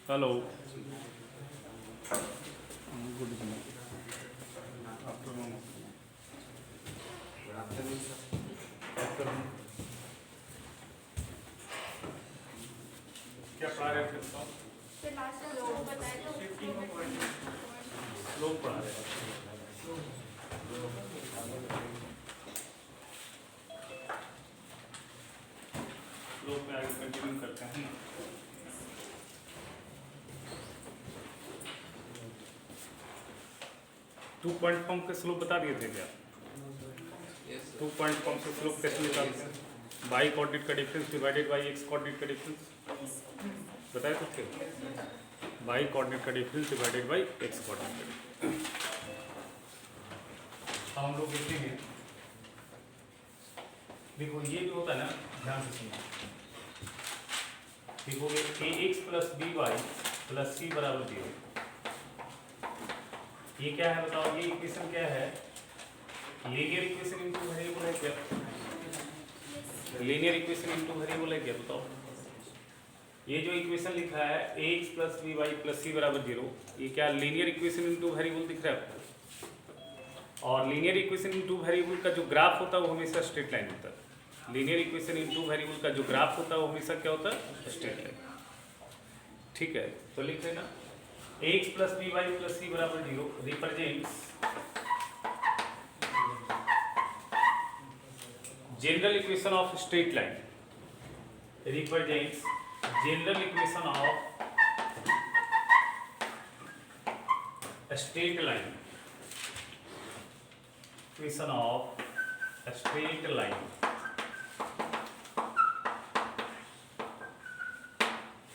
Hello, good evening. Afternoon. क्या पढ़ा रहे थे? स्लोप पढ़ा रहे थे। स्लोप में आगे कंटिन्यू करते हैं। टू पॉइंट फॉर्म के स्लोप बता दिए थे क्या? टू पॉइंट फॉर्म से स्लोप कैसे निकालते हैं? बाई कोऑर्डिनेट का difference divided by x coordinate का डिफरेंस बताए तो थे। बाई कोऑर्डिनेट का difference divided by x coordinate का डिफरेंस। हम लोग देखते हैं, देखो ये जो होता है ना, ध्यान से सुनो। देखोगे A X plus B Y plus C बराबर 0। ये क्या है बताओ? ये इक्वेशन क्या है? लीनियर इक्वेशन इनटू वेरिएबल है क्या? लीनियर इक्वेशन इनटू वेरिएबल है क्या बताओ? ये जो इक्वेशन लिखा है ax plus B Y plus C बराबर 0, ये क्या लीनियर इक्वेशन इनटू वेरिएबल दिख रहा है आपको? और लीनियर इक्वेशन इनटू वेरिएबल का जो ग्राफ होता है वो हमेशा स्ट्रेट लाइन होता है। लीनियर इक्वेशन इनटू वेरिएबल का जो ग्राफ होता है वो हमेशा क्या होता है? Straight line. ठीक है, तो लिख लेना ax plus B Y plus C बराबर 0 represents general equation of straight line. Represents general equation of straight line. Equation of straight line.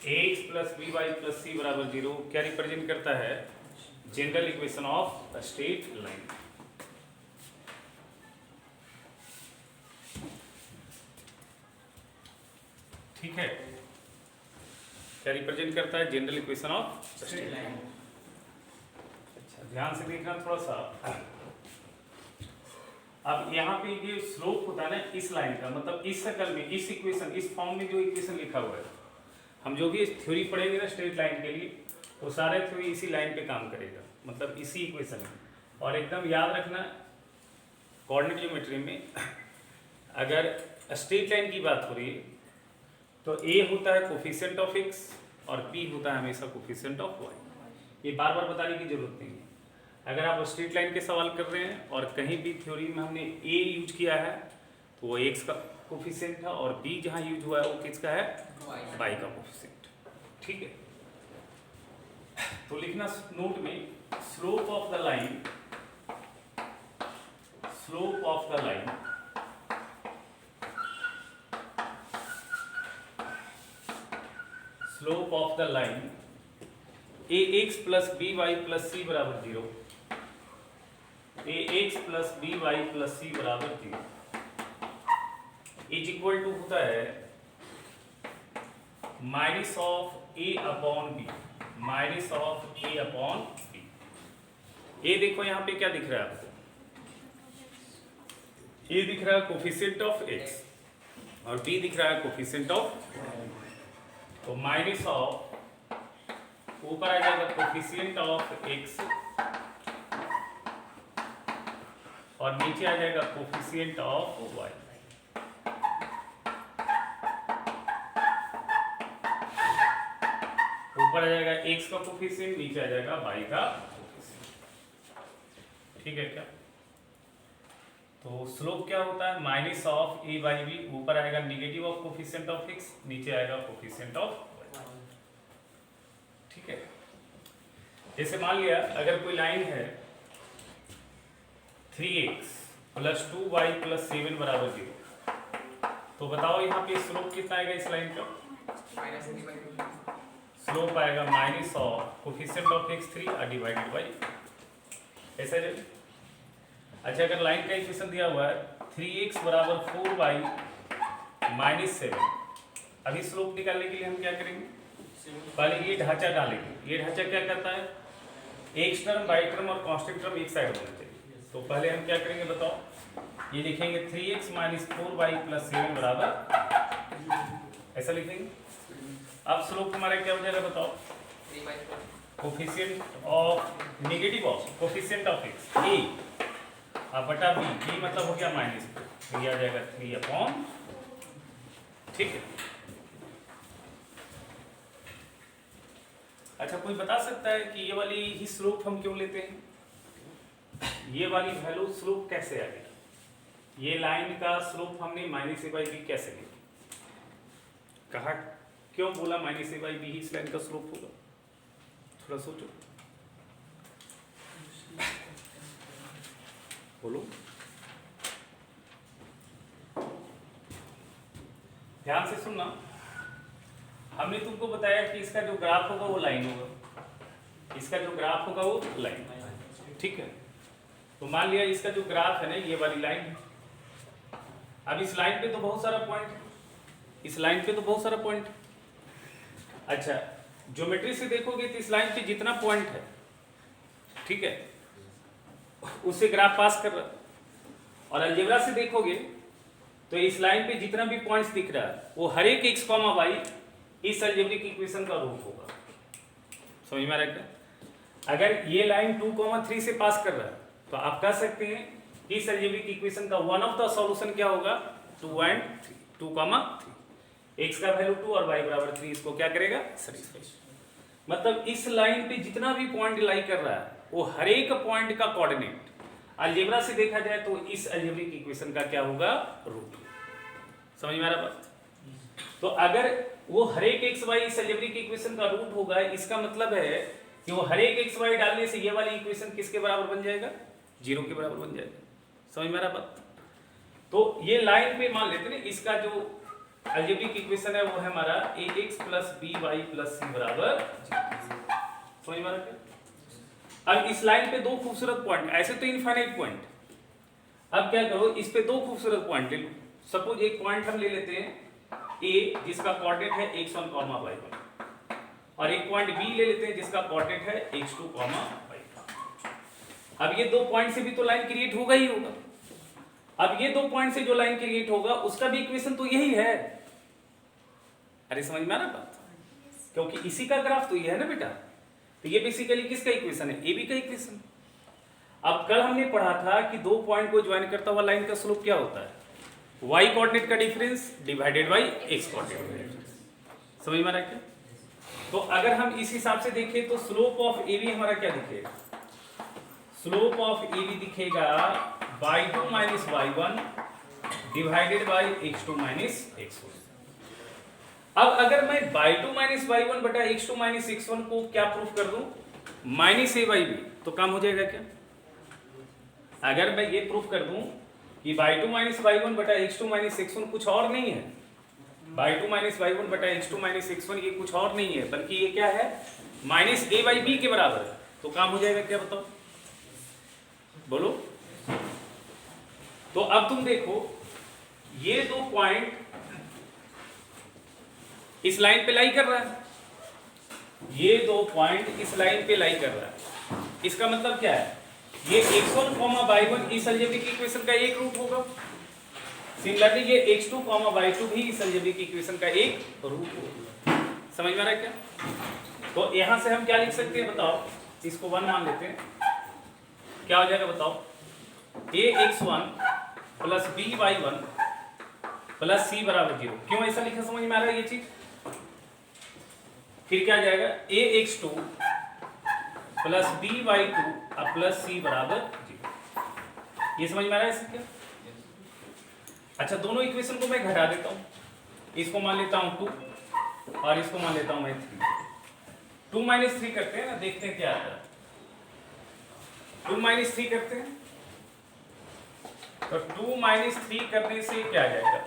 ax plus B Y plus C बराबर 0 क्या रिप्रेजेंट करता है? General equation of straight line. ठीक है, क्या represent करता है? General equation of straight line. अच्छा, ध्यान से देखना थोड़ा सा। अब यहाँ पे ये स्लोप होता है ना इस लाइन का, मतलब इस शक्ल में, इस इक्वेशन, इस फॉर्म में जो इक्वेशन लिखा हुआ है, हम जो भी थ्योरी पढ़ेंगे ना स्ट्रेट लाइन के लिए, वो सारे थ्योरी इसी लाइन पे काम करेगा, मतलब इसी इक्वेशन में। और एकदम याद रखना, कोऑर्डिनेट ज्योमेट्री में अगर स्ट्रेट लाइन की बात हो रही है तो a होता है कोफिशिएंट ऑफ x और b होता है हमेशा कोफिशिएंट ऑफ y। ये बार बार बताने की जरूरत नहीं है। अगर आप स्ट्रेट लाइन के सवाल कर रहे हैं और कहीं भी थ्योरी में हमने a यूज किया है तो वो x का कोफिशिएंट है, और b जहाँ यूज हुआ है वो किसका है? y का कोफिशिएंट। ठीक है, तो लिखना नोट में slope of the line, slope of the line slope of the line ax plus B Y plus C बराबर 0, ax plus B Y plus C बराबर 0 इज इक्वल टू होता है minus of a upon b, minus of a upon b। ये देखो यहाँ पे क्या दिख रहा है आपको? ये दिख रहा है कोफिशिएंट ऑफ x और b दिख रहा है कोफिशिएंट ऑफ, तो माइनस ऑफ ऊपर आ जाएगा कोफिशिएंट ऑफ x और नीचे आ जाएगा कोफिशिएंट ऑफ y। ऊपर आ जाएगा x का कोफिशिएंट, नीचे आ जाएगा y का कोफिशिएंट। ठीक है क्या? तो स्लोप क्या होता है? Minus of a by b, ऊपर आएगा negative of coefficient of x, नीचे आएगा कोफिशिएंट ऑफ y। ठीक है, जैसे मान लिया अगर कोई लाइन है 3x प्लस 2y प्लस 7 बराबर 0, तो बताओ यहाँ पे स्लोप कितना आएगा इस लाइन का? स्लोप आएगा minus of coefficient of x 3 divided by, ऐसा है। अच्छा, अगर लाइन का इक्वेशन दिया हुआ है 3x बराबर 4y माइनस 7, अभी स्लोप निकालने के लिए हम क्या करेंगे? पहले ये ढांचा डालेंगे। ये ढांचा क्या करता है? एक्स टर्म, बाई टर्म और कांस्टेंट टर्म एक साइड होना चाहिए। तो पहले हम क्या करेंगे बताओ? ये लिखेंगे 3x माइनस 4y प्लस 7 बराबर, ऐसा लिखेंगे। अब स्लोप हमारा क्या हो जाएगा बताओ? Coefficient of negative of coefficient of X A बटा बी, बी मतलब हो गया माइनस, तो ये आ जाएगा 3/, ठीक है। अच्छा, कोई बता सकता है कि ये वाली ही स्लोप हम क्यों लेते हैं? ये वाली वैल्यू स्लोप कैसे आ गया? ये लाइन का स्लोप हमने -a/b कैसे लिया? कहा क्यों बोला -a/b ही इस लाइन का स्लोप होगा? थोड़ा सोचो, बोलो, ध्यान से सुनना। हमने तुमको बताया कि इसका जो ग्राफ होगा वो लाइन होगा, इसका जो ग्राफ होगा वो लाइन, ठीक है। तो मान लिया इसका जो ग्राफ है ना, ये वाली लाइन है। अब इस लाइन पे तो बहुत सारा पॉइंट है, इस लाइन पे तो बहुत सारा पॉइंट है। अच्छा, ज्योमेट्री से देखोगे तो इस लाइन पे जितना पॉइंट है, ठीक है, उससे ग्राफ पास कर रहा है। और अलजेब्रा से देखोगे तो इस लाइन पे जितना भी पॉइंट्स दिख रहा है वो हर एक x, y इस अलजेब्रिक इक्वेशन का रूट होगा। समझ में आ रहा है क्या? अगर ये लाइन 2, 3 से पास कर रहा है तो आप कह सकते हैं इस अलजेब्रिक इक्वेशन का वन ऑफ द सॉल्यूशन क्या होगा? 2 और 3, 2, 3, x का वैल्यू 2 और y बराबर 3 इसको क्या करेगा? सैटिस्फाई। मतलब इस लाइन पे जितना भी पॉइंट लाई कर रहा है वो हर एक पॉइंट का कोऑर्डिनेट अलजेब्रा से देखा जाए तो इस अलजेब्रिक इक्वेशन का क्या होगा? रूट। समझ में आ रहा बात? तो अगर वो हर एक एक्स वाई इस अलजेब्रिक इक्वेशन का रूट होगा, इसका मतलब है कि वो हर एक एक्स वाई डालने से ये वाली इक्वेशन किसके बराबर बन जाएगा? 0 के बराबर बन जाएगा। समझ में आ रहा बात? तो ये लाइन पे मान लेते हैं इसका जो अलजेब्रिक इक्वेशन है वो है हमारा ax + by + c बराबर 0। समझ में आ रहा है? अब इस लाइन पे दो खूबसूरत पॉइंट, ऐसे तो इनफाइनाइट पॉइंट, अब क्या करो इस पे दो खूबसूरत पॉइंट ले लो। सपोज एक पॉइंट हम ले लेते हैं a जिसका कोऑर्डिनेट है x1, y1, और एक पॉइंट b ले लेते हैं जिसका कोऑर्डिनेट है x2, y2। अब ये दो पॉइंट से भी तो लाइन क्रिएट होगा ही होगा। अब ये दो पॉइंट से जो लाइन क्रिएट होगा उसका भी इक्वेशन तो यही है। अरे समझ में आ रहा बात? क्योंकि इसी का ग्राफ तो ये है ना बेटा, तो ये बेसिकली किसका इक्वेशन है? ए बी का इक्वेशन। अब कल हमने पढ़ा था कि दो पॉइंट को ज्वाइन करता हुआ लाइन का स्लोप क्या होता है? y कोऑर्डिनेट का difference divided by x coordinate का डिफरेंस। समझ में आ रहा है क्या? तो अगर हम इस हिसाब से देखें तो स्लोप ऑफ ए बी हमारा क्या दिखेगा? स्लोप ऑफ ए बी दिखेगा y2 - y1 divided by x2 - x1। अब अगर मैं y2 - y1 बटा x2 - x1 को क्या प्रूफ कर दूं? -a/b, तो काम हो जाएगा क्या? अगर मैं ये प्रूफ कर दूं कि y2 - y1 बटा x2 - x1 कुछ और नहीं है, y2 - y1 बटा x2 - x1 ये कुछ और नहीं है, बल्कि ये क्या है? -a/b के बराबर है, तो काम हो जाएगा क्या? बताओ, बोलो। तो अब तुम देखो ये दो पॉइंट इस लाइन पे लाई कर रहा है, ये दो पॉइंट इस लाइन पे लाई कर रहा है। इसका मतलब क्या है? ये x1, y1 इस अलजेब्रिक इक्वेशन का एक रूट होगा। सिमिलरली ये x2, y2 भी इस अलजेब्रिक इक्वेशन का एक रूट होगा। समझ में आ रहा है क्या? तो यहां से हम क्या लिख सकते हैं बताओ? इसको 1 मान लेते हैं, क्या हो जाएगा बताओ? ax1 + by1 + c बराबर 0। क्यों ऐसा लिखा? समझ में आ रहा है ये चीज? फिर क्या जाएगा? ax2 + by2 + c बराबर 0। ये समझ में आ रहा है इससे क्या? अच्छा, दोनों इक्वेशन को मैं घटा देता हूं। इसको मान लेता हूं 2 और इसको मान लेता हूं मैं 3। 2 - 3 करते हैं ना, देखते हैं क्या आता है। 2 - 3 करते हैं तो 2 - 3 करने से क्या आ जाएगा?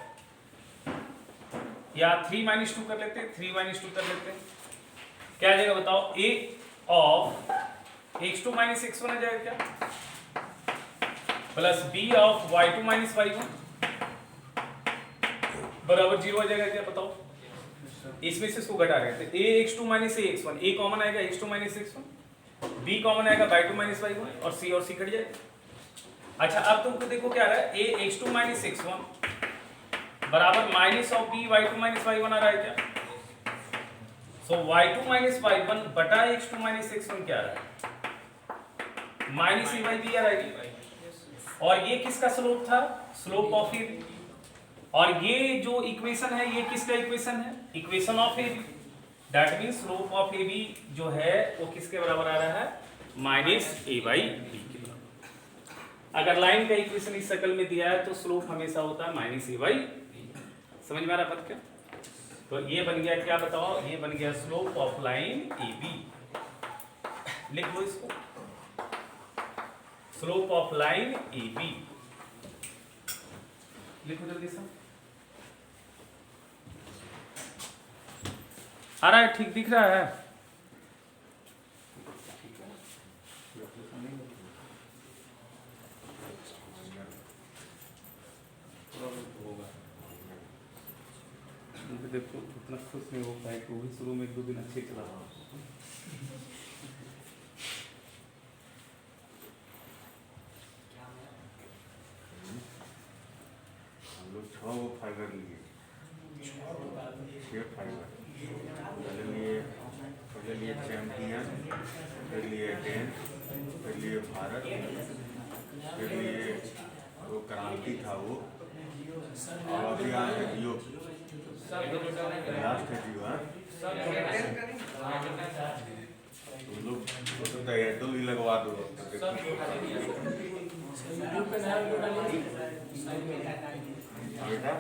या 3 - 2 कर लेते हैं, 3 - 2 कर लेते हैं, क्या आ जाएगा बताओ? a ऑफ x2 - x1 आ जाएगा क्या? Plus b of y2 - y1 बराबर 0 आ जाएगा क्या? बताओ। इसमें से इसको घटा रहे थे, ax2 - ax1, a कॉमन आएगा x2 - x1, b कॉमन आएगा y2 - y1 और c कट जाएगा। अच्छा, अब तुमको देखो क्या आ रहा है? ax2 - x1 बराबर -b y2 - y1 आ रहा है क्या? सो y2 माइनस y1 बटा x2 माइनस x1 क्या आ रहा है? माइनस a बी आ रहा है। और ये किसका स्लोप था? Slope of A B. और ये जो इक्वेशन है ये किसका इक्वेशन है? Equation of A B. That means slope of A B जो है वो किसके बराबर आ रहा है? माइनस a बाई बी के बराबर। अगर लाइन का इक्वेशन इस शक्ल में दिया है तो स्लोप हमेशा होता है माइनस a बाई बी। समझ में आ रहा बात क्या? तो ये बन गया क्या बताओ? ये बन गया slope of line A B. लिख लो इसको, slope of line A B. लिखो जल्दी से। आ रहा है? ठीक दिख रहा है? देखो उतना खुश नहीं हो पाए कि वो भी शुरू में 1-2 दिन अच्छे चला रहा। हम लोग 6 फाइबर लिए, 6 फाइबर पहले लिए चैंपियन, फिर लिए 10, फिर लिए भारत, फिर लिए वो क्रांति था वो, और अभी आए हैं जियो, लास्ट है जियो। तुम लोग तो एयरटेल भी लगवा दो। बेटा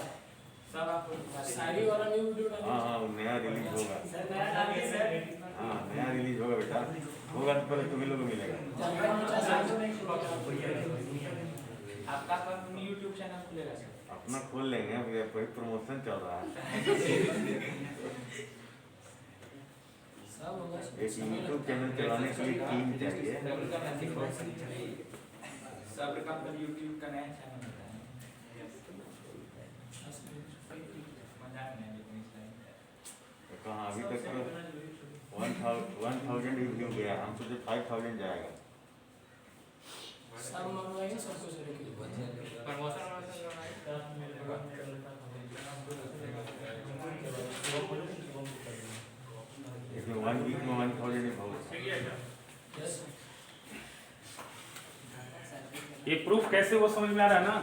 हाँ नया रिलीज होगा। हाँ नया रिलीज होगा बेटा, होगा तो पहले तुम्हें लोग मिलेगा। आपका यूट्यूब चैनल खुलेगा सर? अपना खोल लेंगे, अभी कोई प्रमोशन चल रहा है। एक यूट्यूब चैनल चलाने के लिए टीम चाहिए। सब का यूट्यूब का नया चैनल होता है। कहाँ अभी तक 1000 रिव्यू गया, हम सोचे 5000 जाएगा। इसमें 1 वीक में 1000 ही बहुत। ये प्रूफ कैसे वो समझ में आ रहा है ना?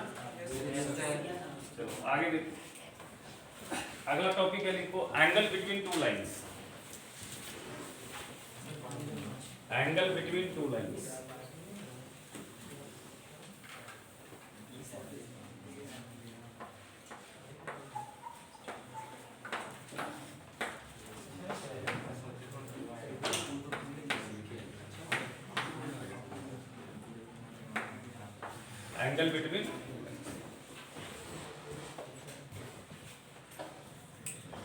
चलो आगे देखो। अगला टॉपिक है, लिखो angle between two lines. Angle between two lines. Angle between,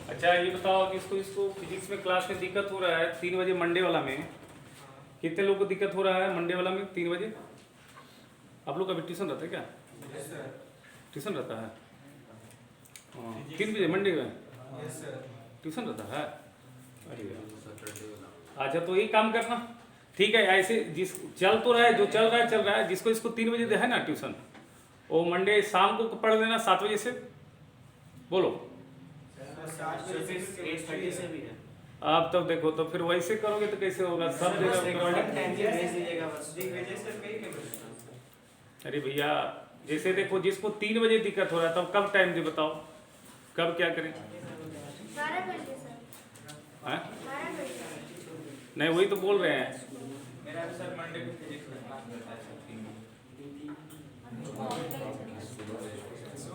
अच्छा ये बताओ कि इसको फिजिक्स में क्लास में दिक्कत हो रहा है 3 बजे मंडे वाला में। कितने लोगों को दिक्कत हो रहा है मंडे वाला में 3 बजे? आप लोग का भी ट्यूशन रहता है क्या? ट्यूशन रहता है 3 बजे मंडे में ट्यूशन रहता है? अरे अच्छा तो ये काम करना, ठीक है। ऐसे जिस चल तो रहा है, जो चल रहा है, जिसको इसको 3 बजे है ना ट्यूशन, वो मंडे शाम को पढ़ लेना 7 बजे से। बोलो आप तब देखो तो फिर वैसे करोगे तो कैसे होगा? सब जगह। अरे भैया जैसे देखो जिसको 3 बजे दिक्कत हो रहा है तब कब टाइम दे बताओ, कब क्या करें? 12 बजे सर। 12 बजे। नहीं वही तो बोल रहे हैं। मेरा भी सर मंडे को फिजिक्स में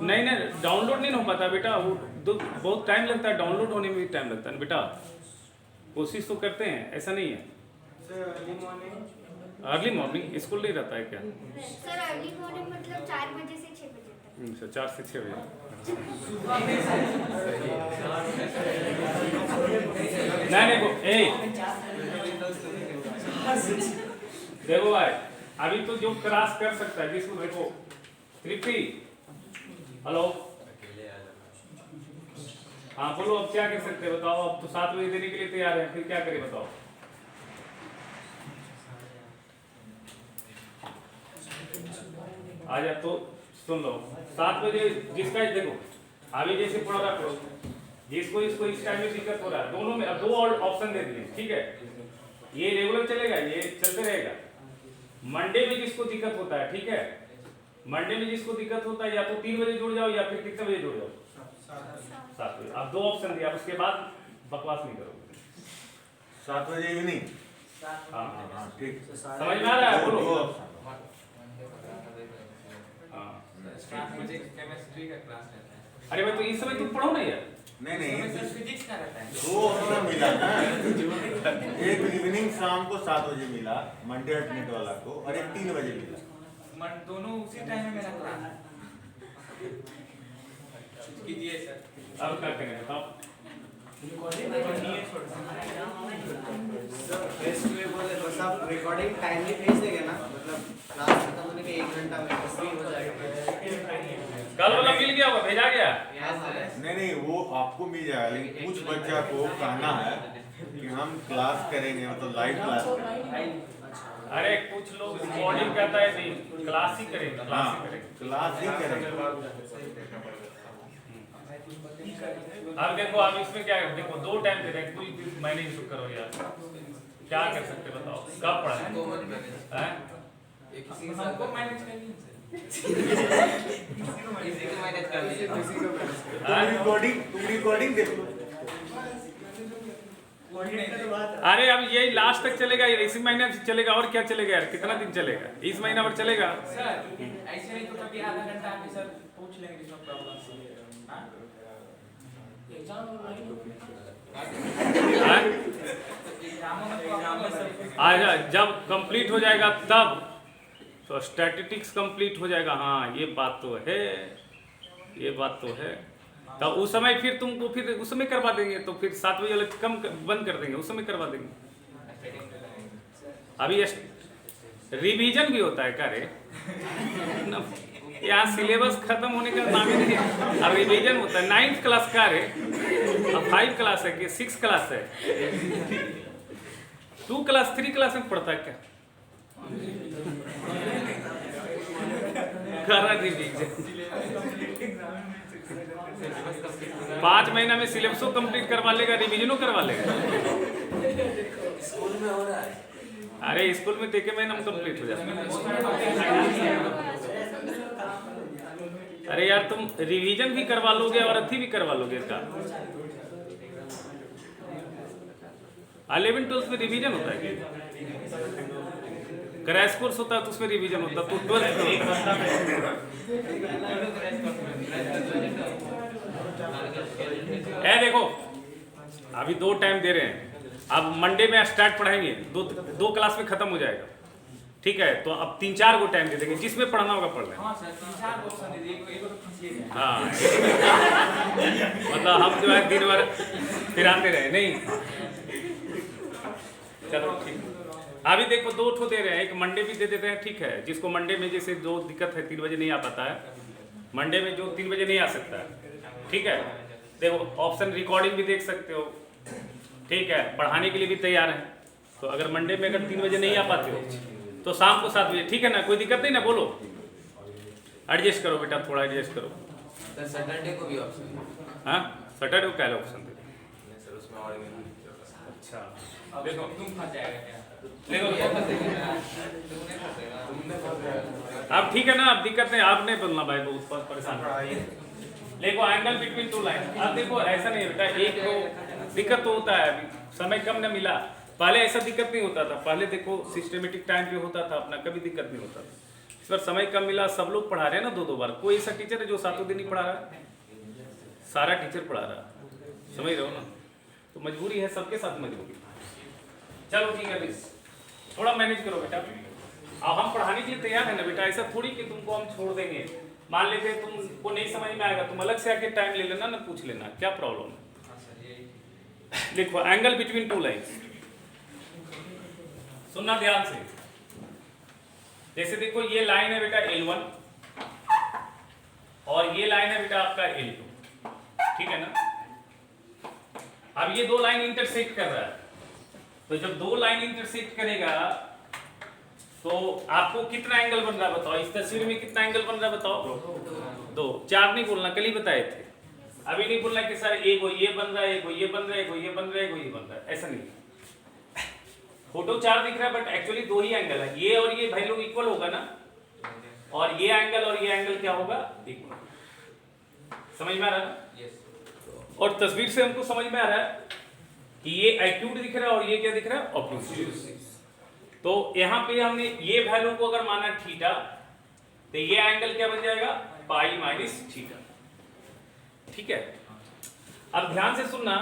नहीं डाउनलोड नहीं हो पाता बेटा, वो बहुत टाइम लगता है, डाउनलोड होने में भी टाइम लगता है बेटा। कोशिश तो करते हैं, ऐसा नहीं है। अर्ली मॉर्निंग स्कूल नहीं रहता है क्या? सर अर्ली मॉर्निंग मतलब 4 बजे से 6 बजे तक। 4 से 6 बजे। नहीं देखो भाई, अभी तो जो क्रॉस कर सकता है जिसको देखो 3 हेलो हाँ बोलो, अब क्या कर सकते हैं बताओ? अब तो 7 बजे देने के लिए तैयार है, फिर क्या करें बताओ? आ जा तो सुन लो 7 बजे जिसका देखो अभी जैसे पढ़ रहा करो जिसको इसको इस टाइम में दिक्कत हो रहा है, दोनों में अब दो और ऑप्शन दे दिए, ठीक है। ये रेगुलर चलेगा, ये चलते रहेगा। मंडे में जिसको दिक्कत होता है, ठीक है, मंडे में जिसको दिक्कत होता है या तो 3 बजे जुड़ जाओ या फिर कितने बजे जुड़ जाओ, 7 बजे। अब 2 ऑप्शन दिया, उसके बाद बकवास नहीं करोगे। 7 बजे इवनिंग। हाँ हाँ ठीक। समझ में आ रहा है, बोलो। हाँ 7 बजे केमिस्ट्री का क्लास रहता है। अरे भाई तो इस समय तुम पढ़ो ना यार। नहीं सर फिजिक्स का रहता है। 2 ऑप्शन मिला ना, एक इवनिंग शाम को 7 बजे मिला मंडे अल्टरनेट वाला को, और एक 3 बजे मिला। दोनों उसी टाइम में मेरा क्लास कीजिए सर। अब क्या करें बताओ। बस आप रिकॉर्डिंग टाइमली भेज देंगे ना, मतलब क्लास खत्म होने के 1 घंटा में फ्री हो जाएगा। कल वाला मिल गया होगा, भेजा गया। नहीं वो आपको मिल जाएगा, लेकिन कुछ बच्चा को कहना है कि हम क्लास करेंगे, मतलब लाइव क्लास करेंगे। अरे कुछ लोग रिकॉर्डिंग कहता है नहीं, क्लास ही करेंगे, क्लास ही करेंगे। क्लास ही करेंगे। अब देखो, अब इसमें क्या है, देखो 2 टाइम दे रहे हैं, कुछ मैनेज करो यार, क्या कर सकते बताओ, कब पढ़ाएं हैं? हमको मैनेज करनी है तुम रिकॉर्डिंग देखो। अरे अब यही लास्ट तक चलेगा, इसी महीने से चलेगा, और क्या चलेगा यार, कितना दिन चलेगा, इस महीना भर चलेगा। सर ऐसे नहीं तो कभी आधा घंटा आके सर पूछ लेंगे जिसमें प्रॉब्लम अच्छा, जब कंप्लीट हो जाएगा तब तो स्टैटिस्टिक्स कंप्लीट हो जाएगा। हाँ ये बात तो है, ये बात तो है। तो उस समय फिर तुमको फिर उस समय करवा देंगे, तो फिर 7 बजे वाला कम बंद कर देंगे, उस समय करवा देंगे। अभी रिवीजन भी होता है क्या रे? यहाँ सिलेबस खत्म होने का नाम ही नहीं है, अब रिवीजन होता है। 9th क्लास का रे, अब 5 क्लास है कि 6 क्लास है? 2 क्लास 3 क्लास में पढ़ता है क्या? करा रिवीजन 5 महीना में सिलेबसो कंप्लीट करवा लेगा, रिवीजनो करवा लेगा। स्कूल में हो रहा है। अरे स्कूल में देखे महीना में कंप्लीट हो जाता। अरे यार तुम रिवीजन भी करवा लोगे और अथी भी करवा लोगे इसका। 11 12 में रिवीजन होता है क्या? क्रैश कोर्स होता है तो उसमें रिवीजन होता है, तो 12th ए देखो अभी 2 टाइम दे रहे हैं। अब मंडे में स्टार्ट पढ़ाएंगे, 2 क्लास में खत्म हो जाएगा, ठीक है। तो अब 3-4 को टाइम दे देंगे, जिसमें पढ़ना होगा पढ़ लें। हाँ सर 3-4 ऑप्शन दे दिए, एक तो खींचिए। हाँ मतलब हम जो है दिन भर फिराते रहे नहीं। चलो ठीक, अभी देखो 2 ठो दे रहे हैं, एक मंडे भी दे देते हैं, ठीक है। जिसको मंडे में जैसे जो दिक्कत है 3 बजे नहीं आ पाता है, मंडे में जो 3 बजे नहीं आ सकता है, ठीक है। देखो ऑप्शन रिकॉर्डिंग भी देख सकते हो, ठीक है। पढ़ाने के लिए भी तैयार है, तो अगर मंडे में अगर 3 बजे नहीं आ पाते हो तो शाम को 7 बजे, ठीक है ना, कोई दिक्कत नहीं ना, बोलो। एडजस्ट करो बेटा, थोड़ा एडजस्ट करो। सर सैटरडे को भी ऑप्शन है। हाँ सैटरडे को क्या ऑप्शन दे? नहीं सर उसमें और अच्छा अब देखो तुम फंस जाएगा क्या? देखो तुमने फंस जाएगा। अब ठीक है ना, अब दिक्कत नहीं, आप नहीं बोलना भाई, बहुत परेशान। देखो एंगल बिटवीन 2 लाइन, अब देखो ऐसा नहीं होता, एक तो दिक्कत तो होता है, अभी समय कम न मिला। पहले ऐसा दिक्कत नहीं होता था, पहले देखो सिस्टमेटिक टाइम पे होता था अपना, कभी दिक्कत नहीं होता था। इस बार समय कम मिला, सब लोग पढ़ा रहे हैं ना 2-2 बार। कोई ऐसा टीचर है जो 7 दिन ही पढ़ा रहा है? सारा टीचर पढ़ा रहा है, समझ रहे हो ना। तो मजबूरी है, सबके साथ मजबूरी। चलो ठीक है, थोड़ा मैनेज करो बेटा। अब हम पढ़ाने के लिए तैयार है ना बेटा, ऐसा थोड़ी कि तुमको हम छोड़ देंगे। मान लेते तुमको नहीं समझ में आएगा, तुम अलग से आके टाइम ले लेना ना, पूछ लेना क्या प्रॉब्लम है। देखो एंगल बिटवीन 2 लाइन्स, सुनना ध्यान से। जैसे देखो ये लाइन है बेटा L1 और ये लाइन है बेटा आपका L2, ठीक है ना। अब ये 2 लाइन इंटरसेक्ट कर रहा है, तो जब 2 लाइन इंटरसेक्ट करेगा तो आपको कितना एंगल बन रहा है बताओ। इस तस्वीर में कितना एंगल बन रहा है बताओ? 2। 4 नहीं बोलना, कल ही बताए थे। अभी नहीं बोलना कि सर एक को ये बन रहा है, एक को ये बन रहा है, एक को ये बन रहा है, एक को ये बन रहा है, ऐसा नहीं। फोटो 4 दिख रहा है बट एक्चुअली 2 ही एंगल है, ये और ये वैल्यू इक्वल होगा ना, और ये एंगल और ये एंगल क्या होगा, इक्वल। समझ में आ रहा है ना? यस। और तस्वीर से हमको समझ में आ रहा है कि ये एक्यूट दिख रहा है और ये क्या दिख रहा है, ऑब्ट्यूज। तो यहाँ पे हमने ये वैल्यू को अगर माना थीटा, तो ये एंगल क्या बन जाएगा, पाई माइनस थीटा। ठीक है, अब ध्यान से सुनना,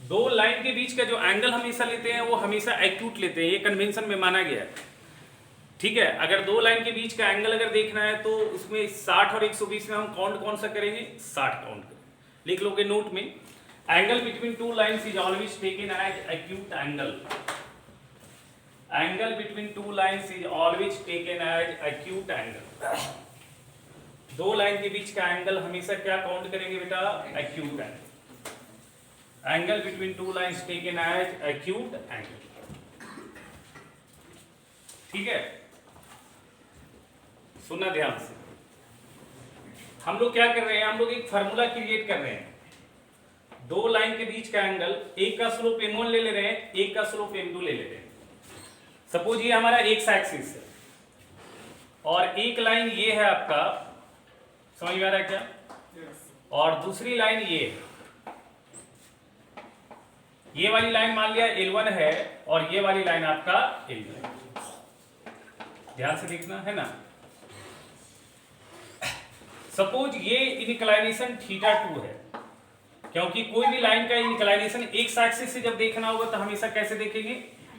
दो लाइन के बीच का जो एंगल हमेशा लेते हैं वो हमेशा एक्यूट लेते हैं, ये कन्वेंशन में माना गया है। ठीक है, अगर दो लाइन के बीच का एंगल अगर देखना है तो उसमें 60 और 120 में हम काउंट कौन सा करेंगे, 60 काउंट करेंगे। लिख लोगे नोट में, angle between two lines is always taken as acute angle. Angle between two lines is always taken as acute angle. दो लाइन के बीच का एंगल हमेशा क्या काउंट करेंगे बेटा, acute angle. Angle between two lines taken as acute angle. ठीक है, सुनना ध्यान से। हम लोग क्या कर रहे हैं, हम लोग एक फार्मूला क्रिएट कर रहे हैं। दो लाइन के बीच का एंगल, एक का स्लोप m1 ले रहे हैं, एक का स्लोप m2 ले रहे हैं। सपोज ये हमारा एक्स एक्सिस है और एक लाइन ये है आपका, समझ में आ रहा है क्या, और दूसरी लाइन ये है। ये वाली लाइन मान लिया L1 है और ये वाली लाइन आपका L2 है। ध्यान से देखना है ना। सपोज ये इंक्लाइनेशन θ2 है, क्योंकि कोई भी लाइन का इंक्लाइनेशन एक्स एक्सिस से जब देखना होगा तो हमेशा कैसे देखेंगे,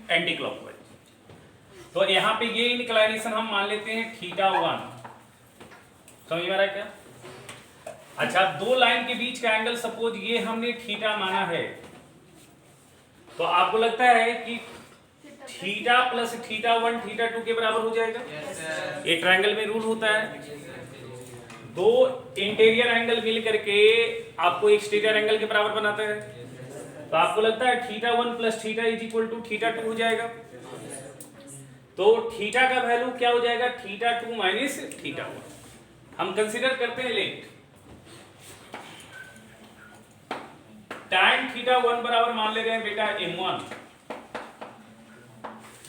एंटी क्लॉकवाइज। तो यहाँ पे ये इंक्लाइनेशन हम मान लेते हैं θ1। समझ में आ रहा है क्या? अच्छा, दो लाइन के बीच का एंगल सपोज ये हमने थीटा माना है, तो आपको लगता है कि थीटा प्लस θ1 θ2 के बराबर हो जाएगा? ये ट्रायंगल में रूल होता है, दो इंटीरियर एंगल मिल करके आपको एक्सटीरियर एंगल के बराबर बनाता है। तो आपको लगता है θ1 प्लस θ इज इक्वल टू θ2 हो जाएगा। तो थीटा का वैल्यू क्या हो जाएगा, θ2 माइनस θ1। हम कंसीडर करते हैं लेट tan θ1 बराबर मान ले रहे हैं बेटा m1।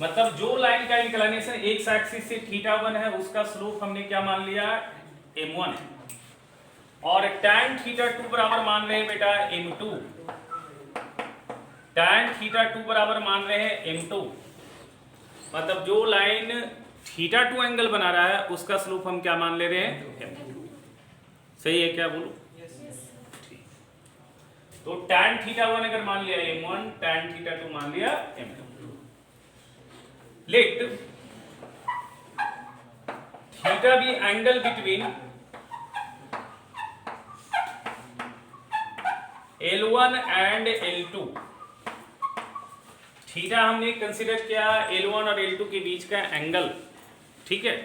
मतलब जो लाइन का इंक्लिनेशन एक्स एक्सिस से θ1 है उसका स्लोप हमने क्या मान लिया, m1। और tan θ2 बराबर मान रहे हैं बेटा m2। tan θ2 बराबर मान रहे हैं m2। मतलब जो लाइन θ2 एंगल बना रहा है उसका स्लोप हम क्या मान ले रहे हैं, m2। सही है क्या, बोलो? तो tan θ1 अगर मान लिया m1, tan θ2 मान लिया m2। लेट थीटा भी angle between L1 and L2। Theta हमने कंसीडर किया L1 और L2 के बीच का एंगल। ठीक है,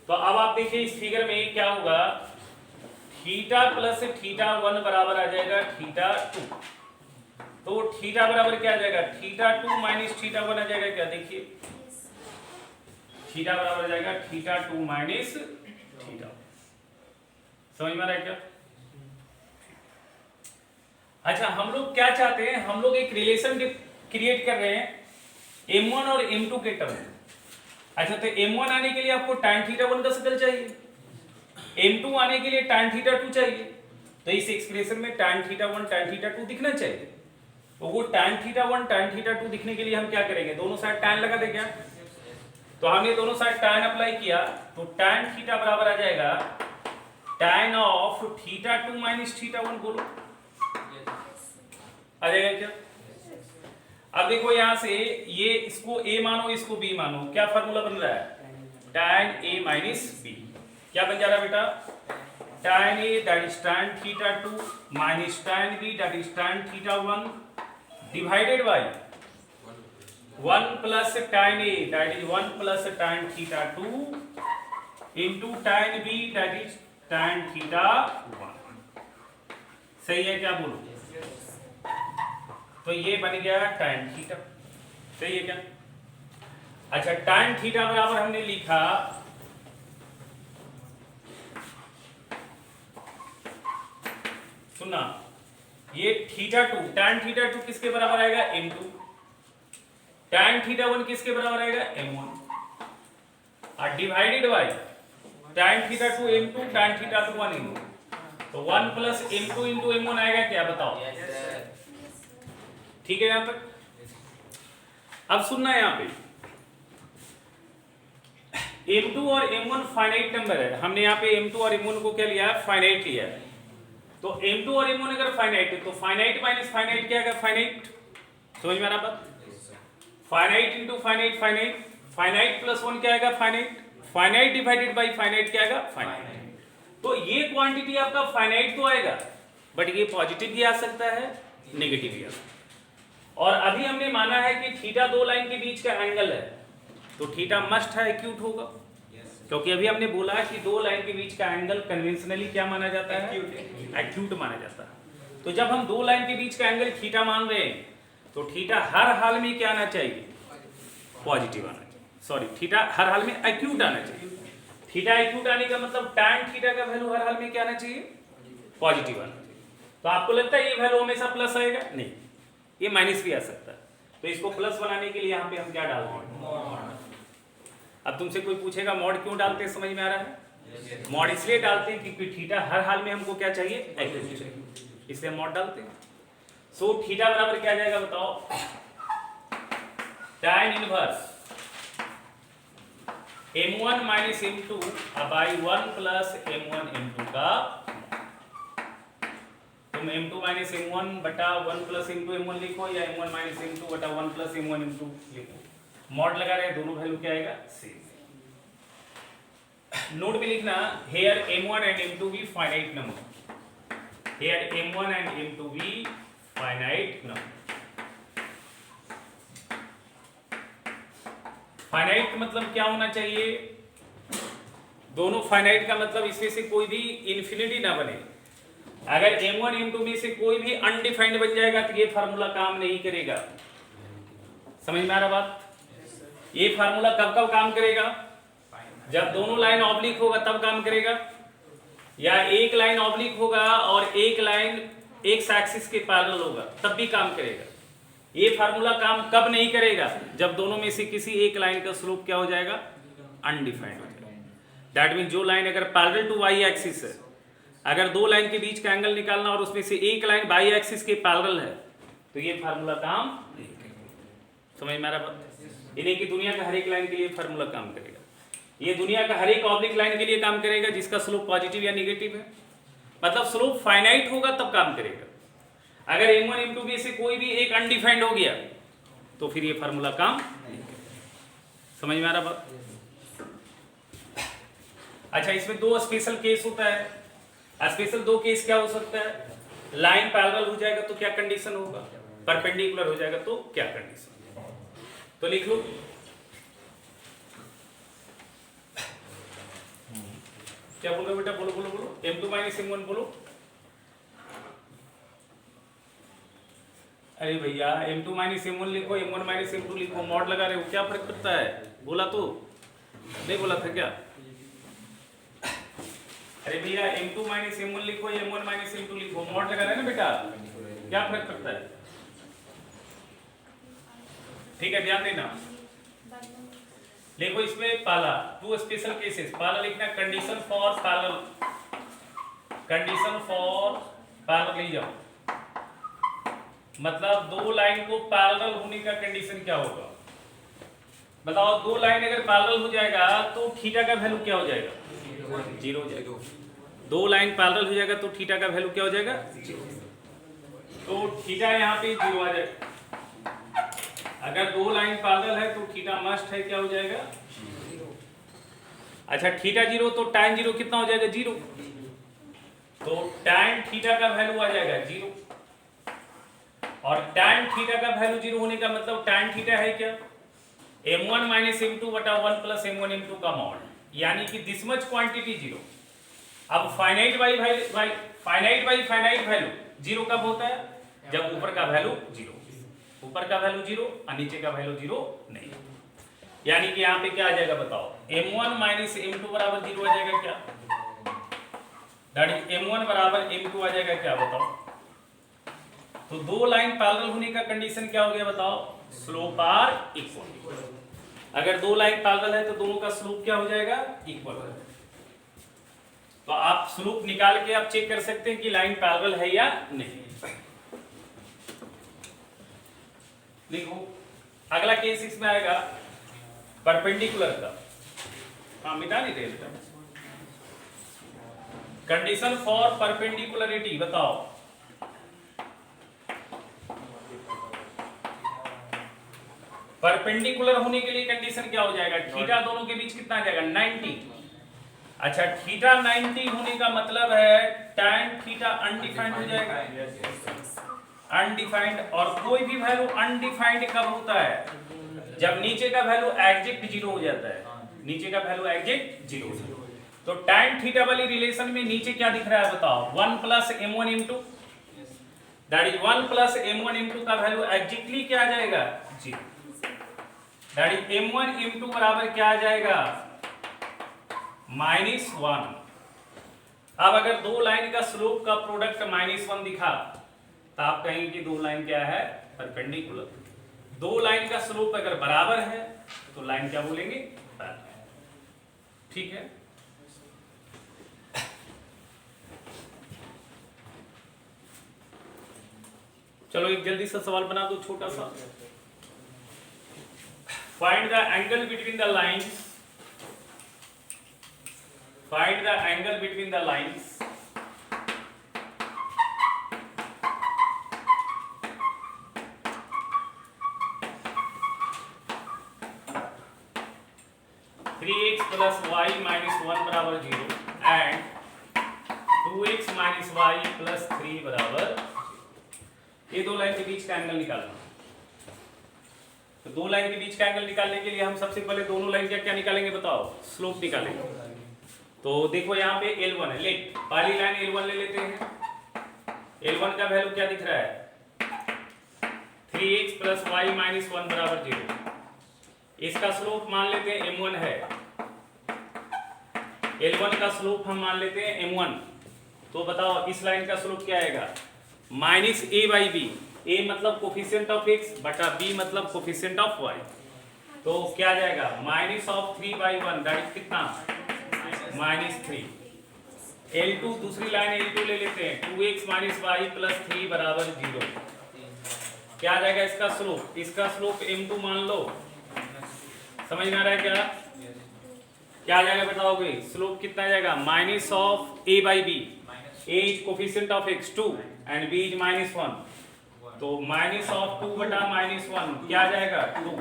तो अब आप देखिए इस फिगर में क्या होगा, थीटा प्लस θ1 बराबर आ जाएगा θ2। तो थीटा बराबर क्या आ जाएगा, θ2 माइनस θ1 आ जाएगा क्या, देखिए थीटा बराबर आ जाएगा θ2 माइनस θ1। समझ में आ रहा है क्या? अच्छा, हम लोग क्या चाहते हैं, हम लोग एक रिलेशन क्रिएट कर रहे हैं m1 और m2 के टर्म में। अच्छा, तो m1 आने के लिए आपको tan θ1 का शक्ल चाहिए, m2 आने के लिए tan θ2 चाहिए। तो इस एक्सप्रेशन में tan θ1 tan θ2 दिखना चाहिए। तो वो tan θ1 tan θ2 दिखने के लिए हम क्या करेंगे, दोनों साइड tan लगा दे क्या। तो हमने दोनों साइड tan अप्लाई किया तो tan θ बराबर आ जाएगा tan ऑफ θ2 माइनस θ1। बोलो आ जाएगा क्या? अब देखो यहां से ये इसको a मानो, इसको b मानो, क्या फार्मूला बन रहा है, tan a माइनस b। क्या बन जा रहा है बेटा, tan a that is tan θ2 minus tan b that is tan θ1 divided by 1 plus tan a that is 1 plus tan θ2 into tan b that is tan θ1। सही है क्या, बोलो? तो ये बन गया tan θ। सही है क्या? अच्छा, tan θ बराबर हमने लिखा सुनना, ये θ2 tan θ2 किसके बराबर आएगा m2, tan θ1 किसके बराबर आएगा m1 और divided by tan θ2 m2 tan θ1 m2, तो 1 प्लस m2 इंटू m1 आएगा क्या बताओ। ठीक है यहां तक। अब सुनना यहां पे m2 और m1 फाइनाइट नंबर है, हमने यहाँ पे m2 और m1 को क्या लिया है फाइनाइट लिया है। तो m2 और m1 अगर फाइनाइट है तो फाइनाइट माइनस फाइनाइट क्या है फाइनाइट, समझ में आ रहा बात। Finite into finite finite, finite plus 1 क्या आएगा finite, finite divided by finite क्या आएगा फाइनाइट। तो ये क्वांटिटी आपका फाइनाइट तो आएगा, बट ये पॉजिटिव भी आ सकता है नेगेटिव भी आ सकता है। और अभी हमने माना है कि थीटा दो लाइन के बीच का एंगल है, तो थीटा मस्ट है एक्यूट होगा, क्योंकि अभी हमने बोला कि दो लाइन के बीच का एंगल कन्वेंशनली क्या माना जाता है एक्यूट माना जाता है। तो जब हम दो लाइन के बीच का एंगल थीटा मान रहे हैं तो थीटा हर हाल में क्या आना चाहिए पॉजिटिव आना चाहिए, सॉरी थीटा हर हाल में एक्यूट आना चाहिए। थीटा एक्यूट आने का मतलब tan थीटा का वैल्यू हर हाल में क्या आना चाहिए पॉजिटिव आना चाहिए। तो आपको लगता है ये वैल्यू हमेशा प्लस आएगा, नहीं ये माइनस भी आ सकता है। तो इसको प्लस बनाने के लिए यहाँ पे हम क्या डालते हैं, अब तुमसे कोई पूछेगा मॉड क्यों डालते हैं, समझ में आ रहा है। मॉड इसलिए डालते हैं क्योंकि थीटा हर हाल में हमको क्या चाहिए एक्यूट चाहिए, इसलिए मॉड डालते हैं। सो थीटा बराबर क्या आ जाएगा बताओ, tan inverse m1 minus m2 by 1 plus m1 m2 का, तुम m2 माइनस m1 बटा 1 प्लस m2 m1 लिखो या m1 माइनस m2 बटा 1 प्लस m1 m2 लिखो, मॉड लगा रहे हैं दोनों वैल्यू क्या आएगा सेम। नोट में लिखना here m1 and m2 भी finite number, here m1 and m2 भी फाइनाइट नंबर। फाइनाइट मतलब क्या होना चाहिए, दोनों फाइनाइट का मतलब इसमें से कोई भी इन्फिनिटी ना बने। अगर m1 m2 में से कोई भी अनडिफाइंड बन जाएगा तो ये फार्मूला काम नहीं करेगा, समझ में आ रहा बात। ये फार्मूला कब कब काम करेगा, जब दोनों लाइन ऑब्लिक होगा तब काम करेगा, या एक लाइन ऑब्लिक होगा और एक लाइन एक्स एक्सिस के पैरेलल होगा तब भी काम करेगा। ये फार्मूला काम कब नहीं करेगा, जब दोनों में से किसी एक लाइन का स्लोप क्या हो जाएगा अनडिफाइंड हो जाएगा। दैट मीन जो लाइन अगर पैरेलल टू वाई एक्सिस है, अगर दो लाइन के बीच का एंगल निकालना और उसमें से एक लाइन वाई एक्सिस के पैरेलल है तो ये फार्मूला काम नहीं करेगा, समझ में आ रहा बात। इन्हीं की दुनिया का हर एक लाइन के लिए फार्मूला काम करेगा, ये दुनिया का हर एक ऑब्लिक लाइन के लिए काम करेगा जिसका स्लोप पॉजिटिव या नेगेटिव है, मतलब स्लोप फाइनाइट होगा तब काम करेगा। अगर m1 m2 में से कोई भी एक अनडिफाइंड हो गया तो फिर ये फार्मूला काम नहीं करेगा, समझ में आ रहा बात। अच्छा इसमें दो स्पेशल केस होता है। स्पेशल दो केस क्या हो सकता है, लाइन पैरेलल हो जाएगा तो क्या कंडीशन होगा, परपेंडिकुलर हो जाएगा तो क्या कंडीशन, तो लिख लो। क्या बोल रहे हो बेटा, बोलो बोलो बोलो, m2 माइनस m1 बोलो। अरे भैया m2 माइनस m1 लिखो, m1 माइनस m2 लिखो, मॉड लगा रहे हो, क्या फर्क पड़ता है, बोला तो नहीं बोला था क्या। अरे भैया m2 माइनस m1 लिखो या m1 माइनस m2 लिखो, मॉड लगा रहे हैं ना बेटा, क्या फर्क पड़ता है। ठीक है ध्यान देना, देखो इसमें पहला टू स्पेशल केसेस, पहला लिखना condition for parallel, condition for parallel ले जाओ, मतलब दो लाइन को पैरेलल होने का कंडीशन क्या होगा बताओ। दो लाइन अगर पैरेलल हो जाएगा तो थीटा का वैल्यू क्या हो जाएगा जीरो हो जाएगा। दो लाइन पैरेलल हो जाएगा तो थीटा का वैल्यू क्या हो जाएगा जीरो, तो थीटा यहाँ पे जीरो आ जाएगा। अगर दो लाइन पैरेलल है तो थीटा मस्ट है क्या हो जाएगा अच्छा थीटा जीरो तो tan जीरो कितना हो जाएगा जीरो, तो tan थीटा का वैल्यू आ जाएगा जीरो, और tan थीटा का वैल्यू जीरो होने का मतलब tan थीटा है क्या m1 माइनस m2 बटा 1 प्लस m1 m2 का मॉड, यानी कि दिस मच क्वांटिटी जीरो। अब finite by finite value zero कब होता है, जब ऊपर का वैल्यू जीरो, ऊपर का वैल्यू जीरो और नीचे का वैल्यू जीरो नहीं, यानी कि यहाँ पे क्या आ जाएगा बताओ, m1 माइनस m2 बराबर जीरो आ जाएगा क्या, दैट इज m1 बराबर m2 आ जाएगा क्या बताओ। तो दो लाइन पैरेलल होने का कंडीशन क्या हो गया बताओ, स्लोप आर इक्वल। अगर दो लाइन पैरेलल है तो दोनों का स्लोप क्या हो जाएगा, इक्वल। तो आप स्लोप निकाल के आप चेक कर सकते हैं कि लाइन पैरेलल है या नहीं। देखो अगला केस इसमें आएगा परपेंडिकुलर का। हाँ मिटा नहीं दे बेटा। कंडीशन फॉर परपेंडिकुलरिटी बताओ। परपेंडिकुलर होने के लिए कंडीशन क्या हो जाएगा, थीटा दोनों के बीच कितना आ जाएगा 90। अच्छा थीटा 90 होने का मतलब है tan थीटा अनडिफाइंड हो जाएगा, अनडिफाइंड। और कोई भी वैल्यू अनडिफाइंड कब होता है, जब नीचे का वैल्यू एग्जैक्ट 0 हो जाता है, नीचे का वैल्यू एग्जैक्ट 0 हो जाता है। तो tan थीटा वाली रिलेशन में नीचे क्या दिख रहा है बताओ, 1 plus m1 m2, that is 1 plus m1 m2 का वैल्यू एग्जैक्टली क्या आ जाएगा 0, दैट इज m1 m2 बराबर क्या आ जाएगा -1। अब अगर दो लाइन का स्लोप का प्रोडक्ट -1 दिखा तो आप कहेंगे कि दो लाइन क्या है, परपेंडिकुलर। दो लाइन का स्लोप अगर बराबर है तो लाइन क्या बोलेंगे, पैरेलल। ठीक है। चलो एक जल्दी सा सवाल बना दो छोटा सा। Find the angle between the lines, find the angle between the lines three X plus Y minus 1 बराबर 0 and 2x minus Y plus 3 बराबर। ये दो लाइन के बीच का एंगल निकालना। तो दो लाइन के बीच का एंगल निकालने के लिए हम सबसे पहले दोनों लाइन का क्या निकालेंगे बताओ, स्लोप निकालेंगे। तो देखो यहाँ पे L1 है, लेट पहली लाइन L1 ले लेते हैं। L1 का वैल्यू क्या दिख रहा है 3x प्लस वाई माइनस 1 बराबर 0। इसका स्लोप मान लेते हैं m1 है, L1 का स्लोप हम मान लेते हैं m1। तो बताओ इस लाइन का स्लोप क्या आएगा, minus a by B. a मतलब कोफिशिएंट ऑफ x बटा b मतलब कोफिशिएंट ऑफ y। तो क्या आ जाएगा माइनस ऑफ 3/1 दैट इज कितना -3। L2 दूसरी लाइन L2 ले लेते हैं, 2x माइनस वाई प्लस 3 बराबर 0। क्या आ जाएगा इसका स्लोप, इसका स्लोप m2 मान लो। समझ में आ रहा है क्या, क्या आ जाएगा बताओगे, स्लोप कितना आ जाएगा minus of a by B. a is coefficient of x 2 and b is -1। तो माइनस ऑफ 2 बटा -1 क्या आ जाएगा 2।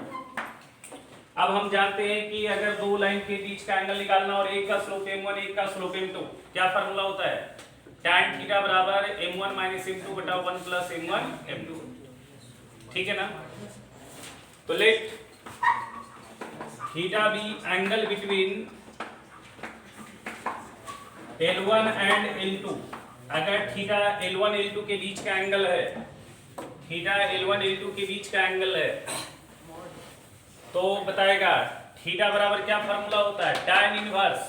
अब हम जानते हैं कि अगर दो लाइन के बीच का एंगल निकालना और एक का स्लोप m1 एक का स्लोप m2, क्या फार्मूला होता है, tan थीटा बराबर m1 माइनस m2 बटा 1 प्लस m1 m2। ठीक है ना। तो let theta be angle between L1 and L2। अगर थीटा L1 L2 के बीच का एंगल है, थीटा L1 L2 के बीच का एंगल है, तो बताएगा थीटा बराबर क्या फार्मूला होता है, tan इनवर्स।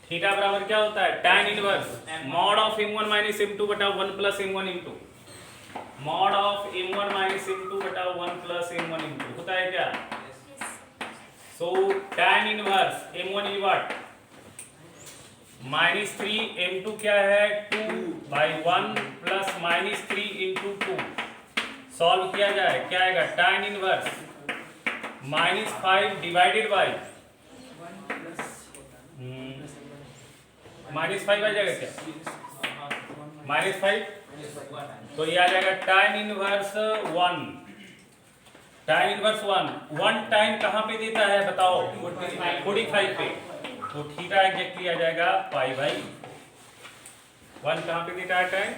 थीटा बराबर क्या होता है, tan inverse mod of m1 minus m2 बटा 1 plus m1 m2। Mod of m1 minus m2 बटा 1 प्लस m1 m2 होता है क्या। सो tan inverse m1 is what -3 m2 क्या है 2/1 प्लस -3 into 2। सॉल्व किया जाए क्या आएगा, tan इनवर्स -5 डिवाइडेड बाई -5 आ जाएगा क्या, -5। तो ये आ जाएगा tan inverse 1। tan inverse 1 time कहाँ पे देता है बताओ, 45 पे। तो थीटा एग्जैक्टली आ जाएगा π/1 कहाँ पे देता है टाइम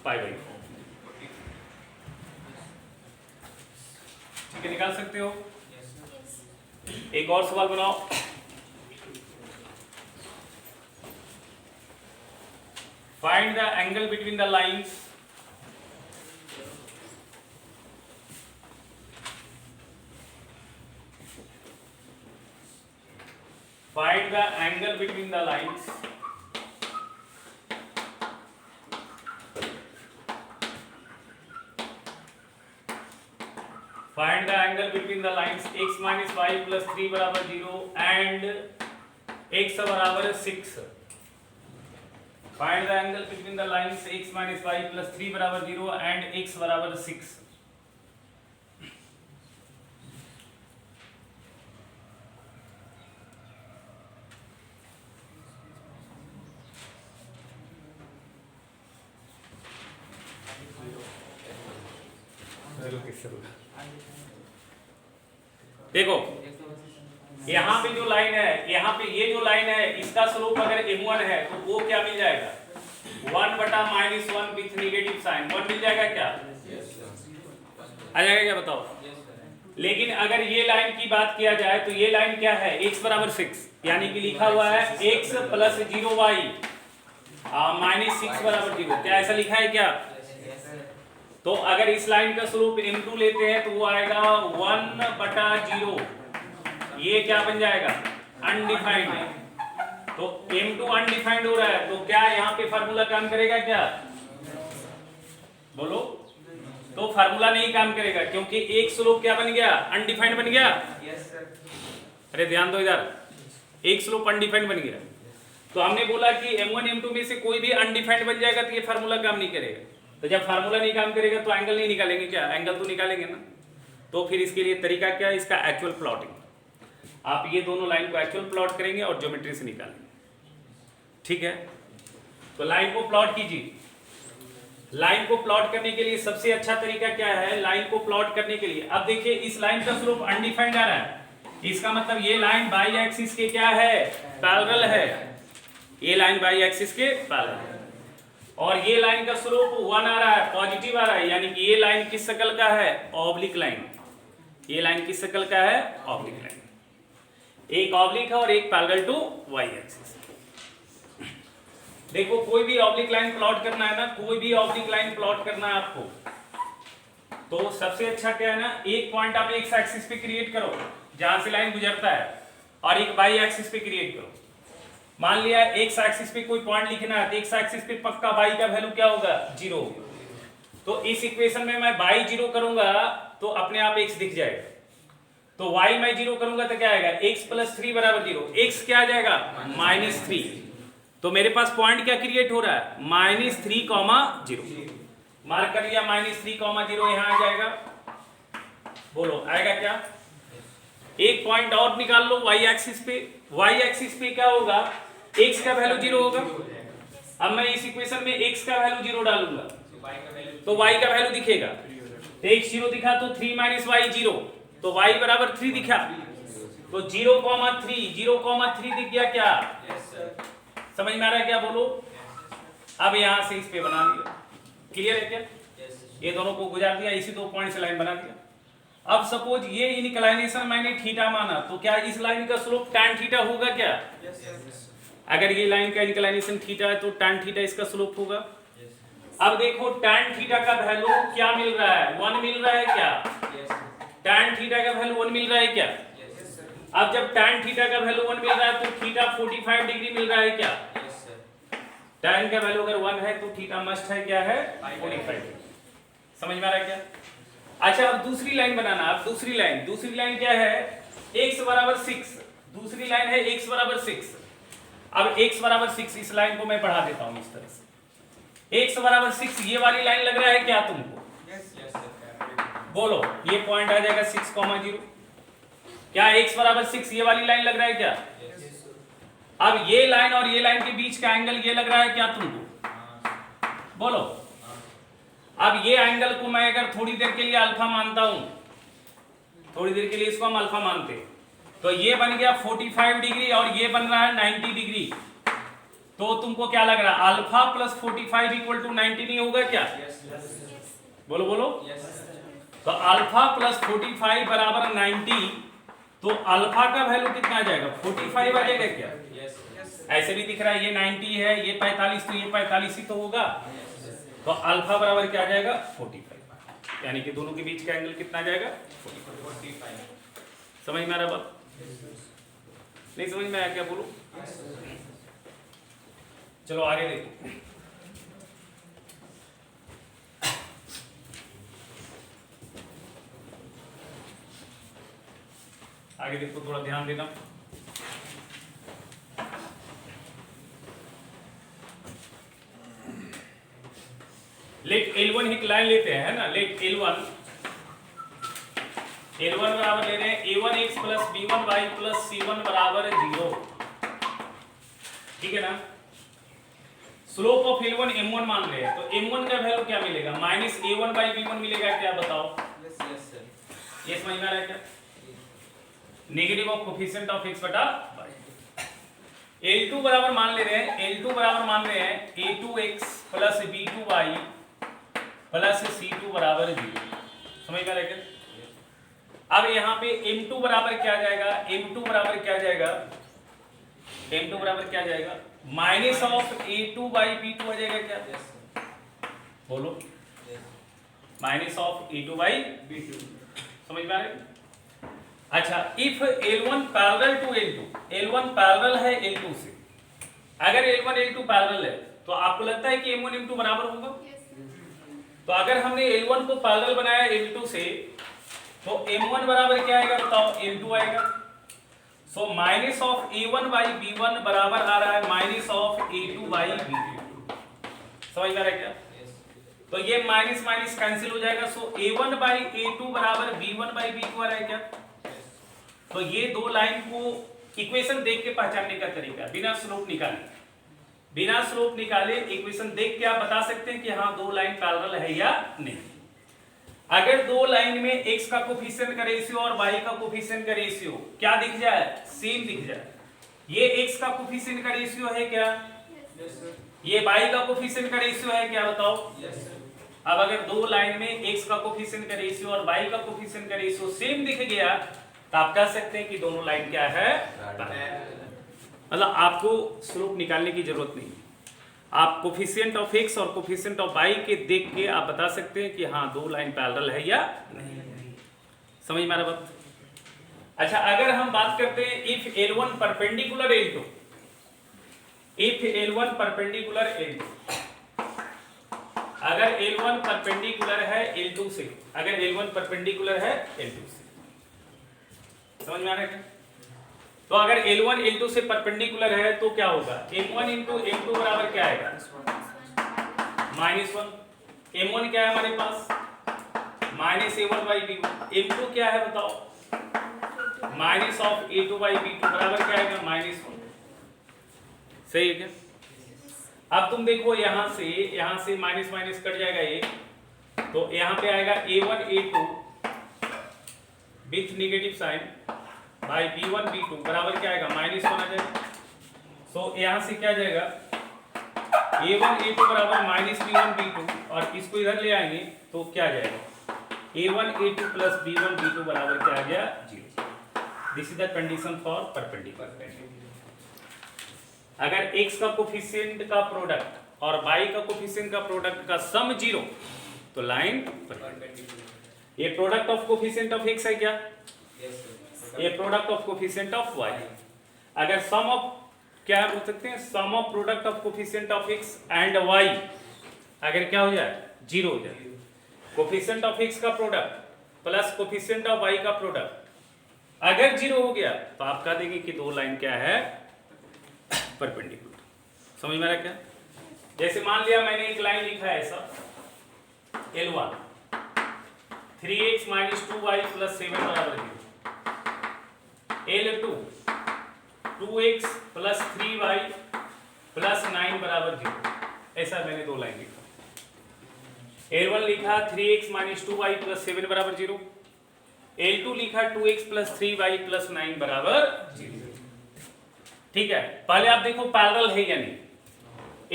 π/4। ठीक है, निकाल सकते हो। एक और सवाल बनाओ। Find the angle between the lines find the angle between the lines between the lines x minus Y plus 3 बराबर 0 एंड x बराबर 6। Find the angle between the lines x minus Y plus 3 बराबर 0 and x बराबर 6। देखो यहाँ पे जो line है, यहाँ पे ये जो लाइन है, इसका स्लोप अगर m1 है तो वो क्या मिल जाएगा 1 बटा -1 विथ नेगेटिव साइन 1 मिल जाएगा क्या? आ जाएगा क्या बताओ? लेकिन अगर ये लाइन की बात किया जाए तो ये लाइन क्या है x बराबर 6 यानी कि लिखा हुआ है x प्लस 0y माइनस 6 बराबर 0। क्या ऐसा लिखा है क्या? तो अगर इस लाइन का स्लोप m2 लेते हैं तो वो आएगा 1 बटा 0। ये क्या बन जाएगा अनडिफाइंड है। तो m2 अनडिफाइंड हो रहा है तो क्या यहाँ पे फार्मूला काम करेगा क्या? बोलो। तो फार्मूला नहीं काम करेगा क्योंकि एक स्लोप क्या बन गया अनडिफाइंड बन गया। अरे ध्यान दो इधर, एक स्लोप अनडिफाइंड बन गया। तो हमने बोला कि m1 m2 में से कोई भी अनडिफाइंड बन जाएगा तो ये फार्मूला काम नहीं करेगा। तो जब फार्मूला नहीं काम करेगा तो एंगल नहीं निकालेंगे क्या? एंगल तो निकालेंगे ना। तो फिर इसके लिए तरीका क्या है? इसका एक्चुअल प्लॉटिंग। आप ये दोनों लाइन को एक्चुअल प्लॉट करेंगे और ज्योमेट्री से निकालेंगे, ठीक है। तो लाइन को प्लॉट कीजिए। लाइन को प्लॉट करने के लिए सबसे अच्छा तरीका क्या है? लाइन को प्लॉट करने के लिए अब देखिए इस लाइन का स्लोप अनडिफाइंड आ रहा है, इसका मतलब ये लाइन बाई एक्सिस के क्या है पैरेलल है। ये लाइन बाई एक्सिस के पैरेलल है और ये लाइन का स्लोप 1 आ रहा है, पॉजिटिव आ रहा है, यानी कि ये लाइन किस शक्ल का है? Oblique line. ये लाइन किस शक्ल का है? Oblique line. एक ऑब्लिक है और एक पैरेलल टू वाई एक्सिस। देखो कोई भी ऑब्लिक लाइन प्लॉट करना है ना, कोई भी ऑब्लिक लाइन प्लॉट करना है आपको, तो सबसे अच्छा क्या है ना, एक पॉइंट आप एक्स एक्सिस पे क्रिएट करो जहां से लाइन गुजरता है और एक वाई एक्सिस पे क्रिएट करो। मान लिया एक्स एक्सिस पे कोई पॉइंट लिखना है तो एक्स एक्सिस पे पक्का वाई का वैल्यू क्या होगा 0 होगा। तो इस इक्वेशन में मैं वाई 0 करूंगा तो अपने आप एक्स दिख जाएगा। तो y मैं 0 करूंगा तो क्या आएगा x प्लस 3 बराबर 0। x क्या आ जाएगा -3। तो मेरे पास पॉइंट क्या क्रिएट हो रहा है -3,0। मार्क कर लिया -3,0 यहां आ जाएगा। बोलो आएगा क्या? एक पॉइंट और निकाल लो y एक्सिस पे। y एक्सिस पे क्या होगा? x का वैल्यू 0 होगा। अब मैं इस इक्वेशन में x का वैल्यू 0 डालूंगा तो y का वैल्यू दिखेगा। तो x 0 दिखा तो 3 - y 0, तो y बराबर 3 दिखा। तो 0,3 दिख गया क्या? समझ में आ रहा है क्या? बोलो। अब यहां से इस पे बना दिया। क्लियर है क्या? ये दोनों को गुजार दिया, इसी 2 पॉइंट से लाइन बना दिया। अब सपोज ये इनक्लाइनेशन मैंने थीटा माना तो क्या इस लाइन का स्लोप tan थीटा होगा क्या? अगर ये लाइन का इनक्लाइनेशन थीटा है तो tan थीटा इसका स्लोप होगा। अब देखो tan थीटा का वैल्यू क्या मिल रहा है? 1 मिल रहा है क्या? tan थीटा का वैल्यू 1 मिल रहा है क्या? अब जब tan थीटा का वैल्यू 1 मिल रहा है तो थीटा 45 डिग्री मिल रहा है क्या? tan का वैल्यू अगर 1 है तो थीटा मस्ट है क्या है 45 डिग्री। समझ में आ रहा है क्या? अच्छा अब दूसरी लाइन बनाना। अब दूसरी लाइन क्या है? x बराबर 6। दूसरी लाइन है x बराबर 6। अब x बराबर 6 इस लाइन को मैं बढ़ा देता हूं इस तरह से। x बराबर 6 ये वाली लाइन लग रहा है क्या तुमको? बोलो ये पॉइंट आ जाएगा 6,0। क्या x बराबर 6 ये वाली लाइन लग रहा है क्या? अब ये लाइन और ये लाइन के बीच का एंगल ये लग रहा है क्या तुमको? बोलो। अब ये एंगल को मैं अगर थोड़ी देर के लिए अल्फा मानता हूं, थोड़ी देर के लिए इसको हम अल्फा मानते हैं, तो ये बन गया 45 डिग्री और ये बन रहा है 90 डिग्री। तो तुमको क्या लग रहा है? अल्फा प्लस 45 इक्वल टू 90 नहीं होगा क्या? बोलो बोलो। तो अल्फा प्लस 45 बराबर 90। तो अल्फा का वैल्यू कितना आ जाएगा? 45 आ जाएगा क्या? ऐसे भी दिख रहा है ये 90 है, ये 45, तो ये 45 ही तो होगा। तो अल्फा बराबर क्या आ जाएगा 45, यानी कि दोनों के बीच का एंगल कितना आ जाएगा 45। समझ में आ रहा बात? नहीं समझ में आया क्या? बोलो। चलो आगे देखो। आगे देखो, थोड़ा ध्यान देना। लेट L1 एक लाइन लेते हैं, है ना। लेट L1 बराबर ले रहे हैं A1x plus B1y plus C1 बराबर 0, ठीक है ना। स्लोप ऑफ L1 M1 मान रहे हैं, तो M1 का वैल्यू क्या मिलेगा? माइनस A1 बाई B1 मिलेगा, क्या बताओ? Yes yes sir. ये समझ में आ रहा है क्या? Negative of coefficient of x बटा y। L2 बराबर मान ले रहे हैं, L2 बराबर मान रहे हैं A2x plus B2y plus C2 बराबर 0, समझ में आ रहा है क्या? अब यहाँ पे M2 बराबर क्या जाएगा? M2 बराबर क्या जाएगा? M2 बराबर क्या जाएगा? Minus of A2 by B2 आ जाएगा क्या? Yes sir. बोलो, yes. Minus of A2 by B2, समझ में आ रहा है? अच्छा, if L1 parallel to L2, L1 parallel है L2 से, अगर L1 L2 पैरेलल है तो आपको लगता है कि M1 M2 बराबर होगा? तो अगर हमने L1 को पैरेलल बनाया L2 से, तो M1 बराबर क्या आएगा बताओ? M2 आएगा। So minus of A1 by B1 बराबर आ रहा है minus of A2 by B2, समझ में आ रहा है क्या? तो ये माइनस माइनस कैंसिल हो जाएगा। सो A1 बाई A2 बराबर B1 बाई B2 आ रहा है क्या? तो ये दो लाइन को इक्वेशन देख के पहचानने का तरीका, बिना स्लोप निकाले, बिना स्लोप निकाले इक्वेशन देख के आप बता सकते हैं कि हाँ दो लाइन पैरेलल है या नहीं। अगर दो लाइन में x का कोफिशिएंट का रेशियो और y का कोफिशिएंट का रेशियो क्या दिख जाए? सेम दिख जाए। ये x का कोफिशिएंट का रेशियो है क्या? Yes sir. ये y का कोफिशिएंट का रेशियो है क्या, बताओ? Yes sir. अब अगर दो लाइन में x का कोफिशिएंट का रेशियो और y का कोफिशिएंट का रेशियो सेम दिख गया तो आप कह सकते हैं कि दोनों लाइन क्या है? मतलब आपको स्लोप निकालने की जरूरत नहीं, आप कोफिशिएंट ऑफ x और कोफिशिएंट ऑफ y के देख के आप बता सकते हैं कि हाँ दो लाइन पैरेलल है या नहीं। समझ में आ रहा बात? अच्छा, अगर हम बात करते हैं if L1 perpendicular L2, if L1 perpendicular L2, अगर L1 परपेंडिकुलर है L2 से, अगर L1 परपेंडिकुलर है L2 से, समझ में आ रहा है क्या? तो अगर L1 L2 से परपेंडिकुलर है तो क्या होगा? M1 इंटू M2 बराबर क्या आएगा? -1। M1 क्या है हमारे पास? Minus A1 by B1। M2 क्या है बताओ? Minus of A2 by B2 बराबर क्या आएगा? -1। सही है क्या? अब तुम देखो यहाँ से माइनस माइनस कट जाएगा ये, तो यहाँ पे आएगा A1 A2 with negative sign by B1 B2 बराबर क्या आएगा? -1 आ जाएगा। सो यहाँ से क्या जाएगा? A1 A2 बराबर माइनस B1 B2, और इसको इधर ले आएंगे तो क्या जाएगा? A1 A2 plus B1 B2 बराबर क्या आ गया? 0। This is the condition for perpendicular. अगर x का कोफिशिएंट का प्रोडक्ट और y का कोफिशिएंट का प्रोडक्ट का सम 0 तो लाइन परपेंडिकुलर। ये product of coefficient of x है क्या? Yes sir. ये product of coefficient of y। अगर सम ऑफ क्या बोल सकते हैं? Sum of product of coefficient of x and y अगर क्या हो जाए? 0 हो जाए। कोफिशिएंट ऑफ x का product plus coefficient of y का प्रोडक्ट अगर 0 हो गया तो आप कह देंगे कि दो लाइन क्या है? परपेंडिकुलर। समझ में आ रहा क्या? जैसे मान लिया मैंने एक लाइन लिखा है ऐसा, L1 3x minus 2y plus 7 बराबर 0, L2 2x plus 3y plus 9 बराबर 0, ऐसा मैंने दो लाइन लिखा। L1 लिखा 3x माइनस 2y प्लस 7 बराबर 0, L2 लिखा 2x प्लस 3y प्लस 9 बराबर 0। ठीक है, पहले आप देखो पैरेलल है या नहीं।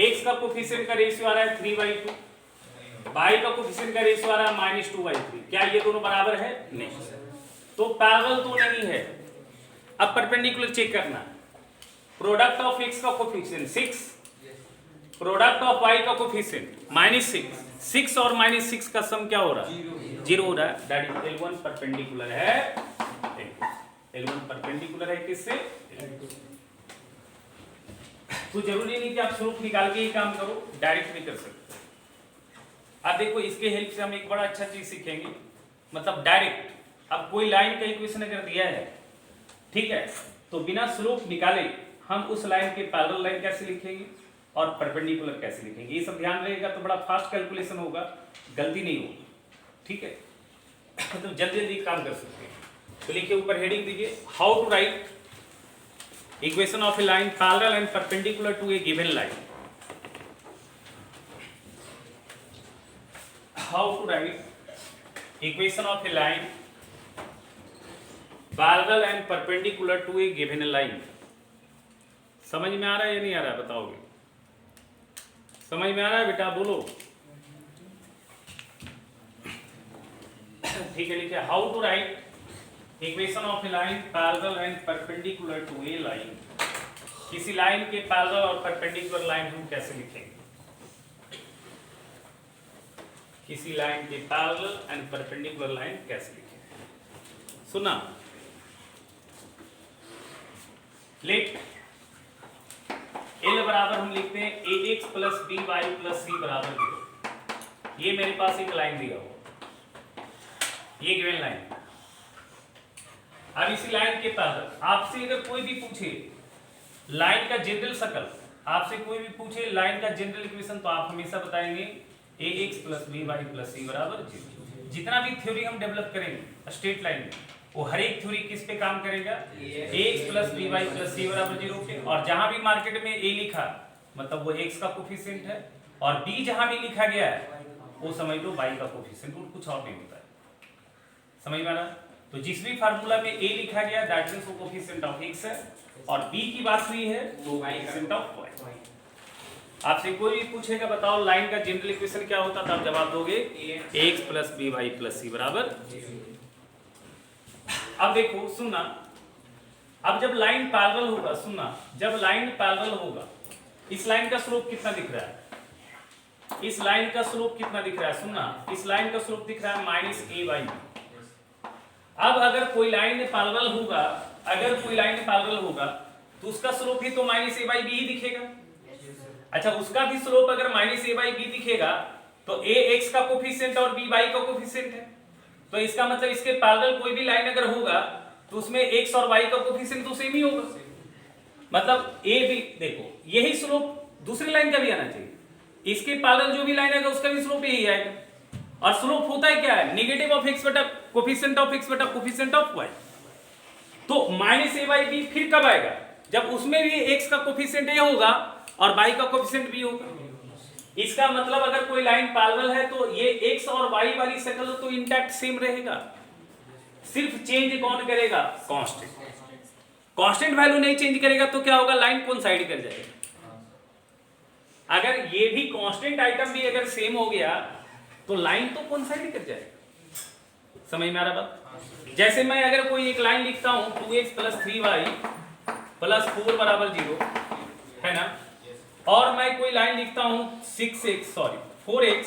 x का कोफिशिएंट का रेशियो आ रहा है 3/2, y का कोफिशिएंट का रेशियो आ रहा है -2/3। क्या ये दोनों बराबर है? नहीं, तो पैरेलल तो नहीं है। अब परपेंडिकुलर चेक करना, प्रोडक्ट ऑफ x का कोफिशिएंट 6, प्रोडक्ट ऑफ y का कोफिशिएंट -6, 6 और -6 का सम क्या हो रहा है? 0 हो रहा है। दैट इज L1 परपेंडिकुलर है L1 परपेंडिकुलर है किससे? तो जरूरी नहीं कि आप स्लोप निकाल के ही काम करो, डायरेक्ट भी कर सकते हो। अब देखो इसके हेल्प से हम एक बड़ा अच्छा चीज सीखेंगे, मतलब डायरेक्ट। अब कोई लाइन का इक्वेशन अगर दिया है ठीक है, तो बिना स्लोप निकाले हम उस लाइन के पैरेलल लाइन कैसे लिखेंगे और परपेंडिकुलर कैसे लिखेंगे, ये सब ध्यान रहेगा तो बड़ा फास्ट कैलकुलेशन होगा, गलती नहीं होगी। ठीक है, तो जल्दी जल्दी काम कर सकते हैं। तो लिखिए, ऊपर हेडिंग दीजिए, how to write equation of a line parallel and perpendicular to a given line. How to write equation of a line parallel and perpendicular to a given line. समझ में आ रहा है या नहीं आ रहा है, बताओगे? समझ में आ रहा है बेटा, बोलो। ठीक है, लिखिए, how to write equation of a line parallel and perpendicular to a line. किसी लाइन के पैरेलल और परपेंडिकुलर लाइन हम कैसे लिखेंगे? किसी लाइन के पैरेलल एंड परपेंडिकुलर लाइन कैसे लिखेंगे? सुना, लेट L बराबर हम लिखते हैं ax plus by plus c बराबर 0। ये मेरे पास एक लाइन दिया हुआ, ये गिवन लाइन। अब इसी लाइन के पैरेलल आपसे अगर कोई भी पूछे लाइन का जनरल सर्कल, आपसे कोई भी पूछे लाइन का जनरल इक्वेशन, तो आप हमेशा बताएंगे ax plus by plus c बराबर 0। जितना भी थ्योरी हम डेवलप करेंगे स्ट्रेट लाइन में, वो हर एक थ्योरी किस पे काम करेगा? ax plus by plus c बराबर 0 पे। और जहां भी मार्केट में a लिखा मतलब वो x का कोफिशिएंट है, और b जहां भी लिखा गया है वो समझ लो y का कोफिशिएंट, और कुछ और नहीं होता है। समझ में आ रहा? तो जिस भी फार्मूला में a लिखा गया दैट मींस वो कोफिशिएंट ऑफ x है, और b की बात हुई है तो कोफिशिएंट ऑफ y। आपसे कोई भी पूछेगा बताओ लाइन का जनरल इक्वेशन क्या होता, तब जवाब दोगे ax plus by plus c बराबर 0। अब देखो, सुनना, अब जब लाइन पैरेलल होगा, सुनना, जब लाइन पैरेलल होगा, इस लाइन का स्लोप कितना दिख रहा है? इस लाइन का स्लोप कितना दिख रहा है? सुनना, इस लाइन का स्लोप दिख रहा है माइनस a बाई b। अब अगर कोई लाइन पैरेलल होगा, अगर कोई लाइन पैरेलल होगा तो उसका स्लोप भी तो माइनस a बाई b ही दिखेगा। अच्छा, उसका भी स्लोप अगर माइनस a बाई b दिखेगा तो a x का कोफिशिएंट और b y का कोफिशिएंट है, तो इसका मतलब इसके पैरेलल कोई भी लाइन अगर होगा तो उसमें x और y का कोफिशिएंट तो सेम ही होगा। मतलब a भी देखो, यही स्लोप दूसरी लाइन का भी आना चाहिए, इसके पैरेलल जो भी लाइन आएगा उसका भी स्लोप यही आएगा। और स्लोप होता है क्या है? नेगेटिव ऑफ x बटा कोफिशिएंट ऑफ x बटा कोफिशिएंट ऑफ y। तो माइनस a बाई b फिर कब आएगा? जब उसमें भी x का कोफिशिएंट a होगा और y का कोफिशिएंट b होगा। इसका मतलब अगर कोई लाइन पैरेलल है तो ये x और y वाली शक्ल तो इंटैक्ट सेम रहेगा, सिर्फ चेंज कौन करेगा? कांस्टेंट। कांस्टेंट वैल्यू नहीं चेंज करेगा तो क्या होगा? लाइन कोइंसाइड कर जाएगा। अगर ये भी कांस्टेंट आइटम भी अगर सेम हो गया तो लाइन तो कोइंसाइड कर जाएगा। समझ में आ रहा बात? जैसे मैं अगर कोई एक लाइन लिखता हूं 2x प्लस 3y प्लस 4 बराबर 0 है ना, और मैं कोई लाइन लिखता हूं 4x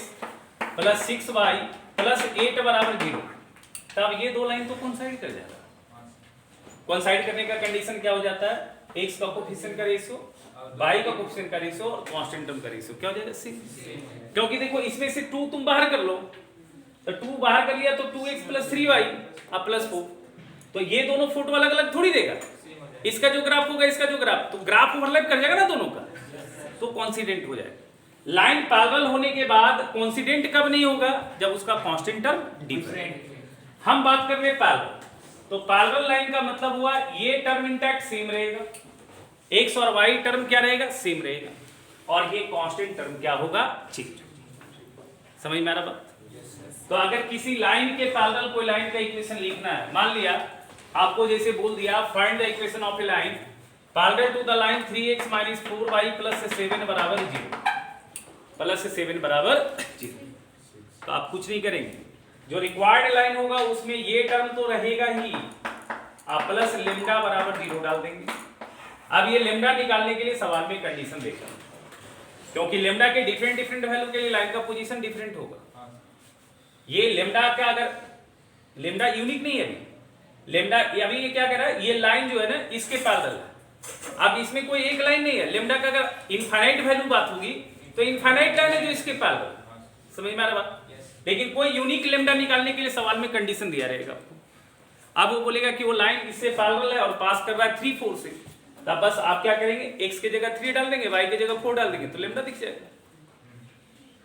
प्लस 6y प्लस 8 बराबर 0, तब ये दो लाइन तो कोइंसाइड कर जाएगा। कोइंसाइड करने का कंडीशन क्या हो जाता है? x का कोफिशिएंट का रेशियो, y का कोफिशिएंट का रेशियो और कांस्टेंट टर्म का रेशियो क्या हो जाएगा? 6। क्योंकि देखो इसमें से 2 तुम बाहर कर लो, तो 2 बाहर कर लिया तो 2x प्लस 3y अब प्लस 4, तो ये दोनों फोटो अलग अलग थोड़ी देगा। इसका जो ग्राफ होगा, इसका जो ग्राफ, तो ग्राफ ओवरलैप कर जाएगा ना दोनों का, तो कोइंसिडेंट हो जाएगा। लाइन पैरेलल होने के बाद कोइंसिडेंट कब नहीं होगा? जब उसका कांस्टेंट टर्म डिफरेंट। हम बात कर रहे हैं पैरेलल, तो पैरेलल लाइन का मतलब हुआ ये टर्म इंटैक्ट सेम रहेगा, x और y टर्म क्या रहेगा? सेम रहेगा, और ये कांस्टेंट टर्म क्या होगा? चेंज। समझ में आ रहा बात? तो अगर किसी लाइन के पैरेलल कोई लाइन का इक्वेशन लिखना है, मान लिया आपको जैसे बोल दिया find the equation of a line parallel to the line 3x minus 4y plus 7 बराबर 0, प्लस 7 बराबर 0, तो आप कुछ नहीं करेंगे, जो रिक्वायर्ड लाइन होगा उसमें ये टर्म तो रहेगा ही, आप प्लस लेम्डा बराबर 0 डाल देंगे। अब ये लेम्डा निकालने के लिए सवाल में कंडीशन देखा, क्योंकि लेम्डा के डिफरेंट डिफरेंट वैल्यू के लिए लाइन का पोजीशन डिफरेंट होगा। ये लेम्डा का अगर लेम्डा यूनिक नहीं है, लेम्डा अभी ये क्या कर रहा है? ये लाइन जो है ना इसके पैरेलल है। अब इसमें कोई एक लाइन नहीं है, लेम्डा का अगर इनफाइनाइट वैल्यू बात होगी तो इनफाइनाइट लाइन है जो इसके पैरेलल। समझ में आ रहा बात? लेकिन कोई यूनिक लेम्डा निकालने के लिए सवाल में कंडीशन दिया रहेगा आपको। अब वो बोलेगा कि वो लाइन इससे पैरेलल है और पास कर रहा है 3 4 से, तब बस आप क्या करेंगे, x की जगह 3 डाल देंगे, y की जगह 4 डाल देंगे, तो लेम्डा दिख जाएगा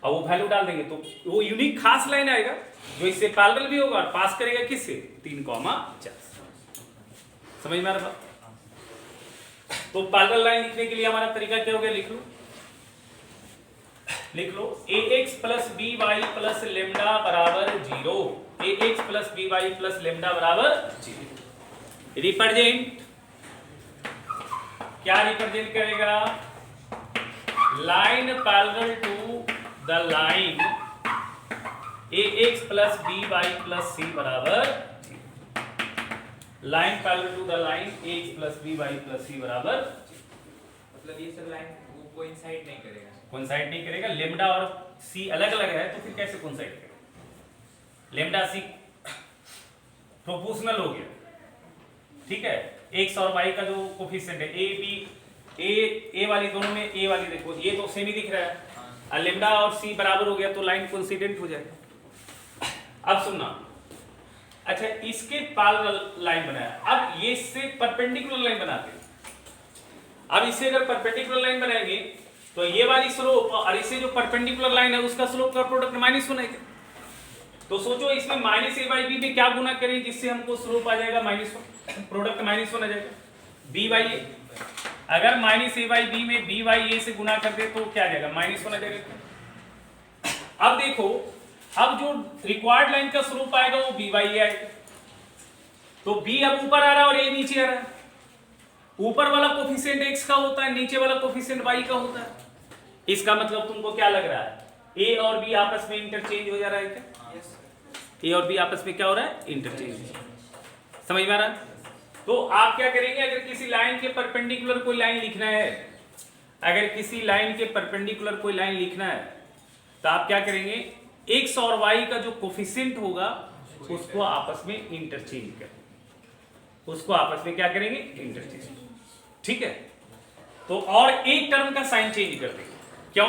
और वो वैल्यू डाल देंगे, तो वो यूनिक खास लाइन आएगा जो इससे पैरेलल भी होगा और पास करेगा किससे, 3,4। समझ में आ रहा बात? तो पैरेलल लाइन लिखने के लिए हमारा तरीका क्या हो गया, लिख लो ax plus by plus lambda बराबर 0, ax plus by plus lambda बराबर 0। रिप्रेजेंट क्या रिप्रेजेंट करेगा, line parallel to the line ax plus by plus c बराबर 0, line parallel to the line ax plus by plus c बराबर, मतलब ये सब line वो कोइंसाइड नहीं करेगा, कोइंसाइड नहीं करेगा। लेमडा और सी अलग अलग है तो फिर कैसे कोइंसाइड करेगा, लेमडा सी प्रोपोर्शनल हो गया, ठीक है। एक्स और वाई का जो कोफिशिएंट है ए बी ए वाली दोनों में, ए वाली देखो ये तो सेम ही दिख रहा है, और लेमडा और सी बराबर हो गया तो लाइन कोइंसिडेंट हो जाएगा। अब सुनना, अच्छा इसके पैरेलल लाइन बनाया, अब ये इससे परपेंडिकुलर लाइन बनाते हैं। अब इससे अगर परपेंडिकुलर लाइन बनाएंगे तो ये वाली स्लोप और इससे जो परपेंडिकुलर लाइन है उसका स्लोप का प्रोडक्ट माइनस होना है। तो सोचो इसमें माइनस ए बाई बी में क्या गुना करें जिससे हमको स्लोप आ जाएगा -1, प्रोडक्ट -1 आ जाएगा, बी बाई ए। अगर माइनस ए बाई बी में बी बाई ए से गुना कर दे तो क्या आ जाएगा, -1 आ जाएगा। अब देखो, अब जो रिक्वायर्ड लाइन का स्लोप आएगा वो बी बाई ए आएगा, तो बी अब ऊपर आ रहा है और ए नीचे आ रहा है। ऊपर वाला कोफिशिएंट x का होता है, नीचे वाला कोफिशिएंट y का होता है। इसका मतलब तुमको क्या लग रहा है, a और b आपस में इंटरचेंज हो जा रहा है क्या? a और b आपस में क्या हो रहा है, इंटरचेंज। समझ में आ रहा है? तो आप क्या करेंगे, अगर किसी लाइन के परपेंडिकुलर कोई लाइन लिखना है, अगर किसी लाइन के परपेंडिकुलर कोई लाइन लिखना है तो आप क्या करेंगे, x और y का जो कोफिशिएंट होगा उसको आपस में इंटरचेंज करेंगे, उसको आपस में क्या करेंगे, इंटरचेंज। ठीक है, तो और एक टर्म का साइन चेंज कर देंगे, क्यों?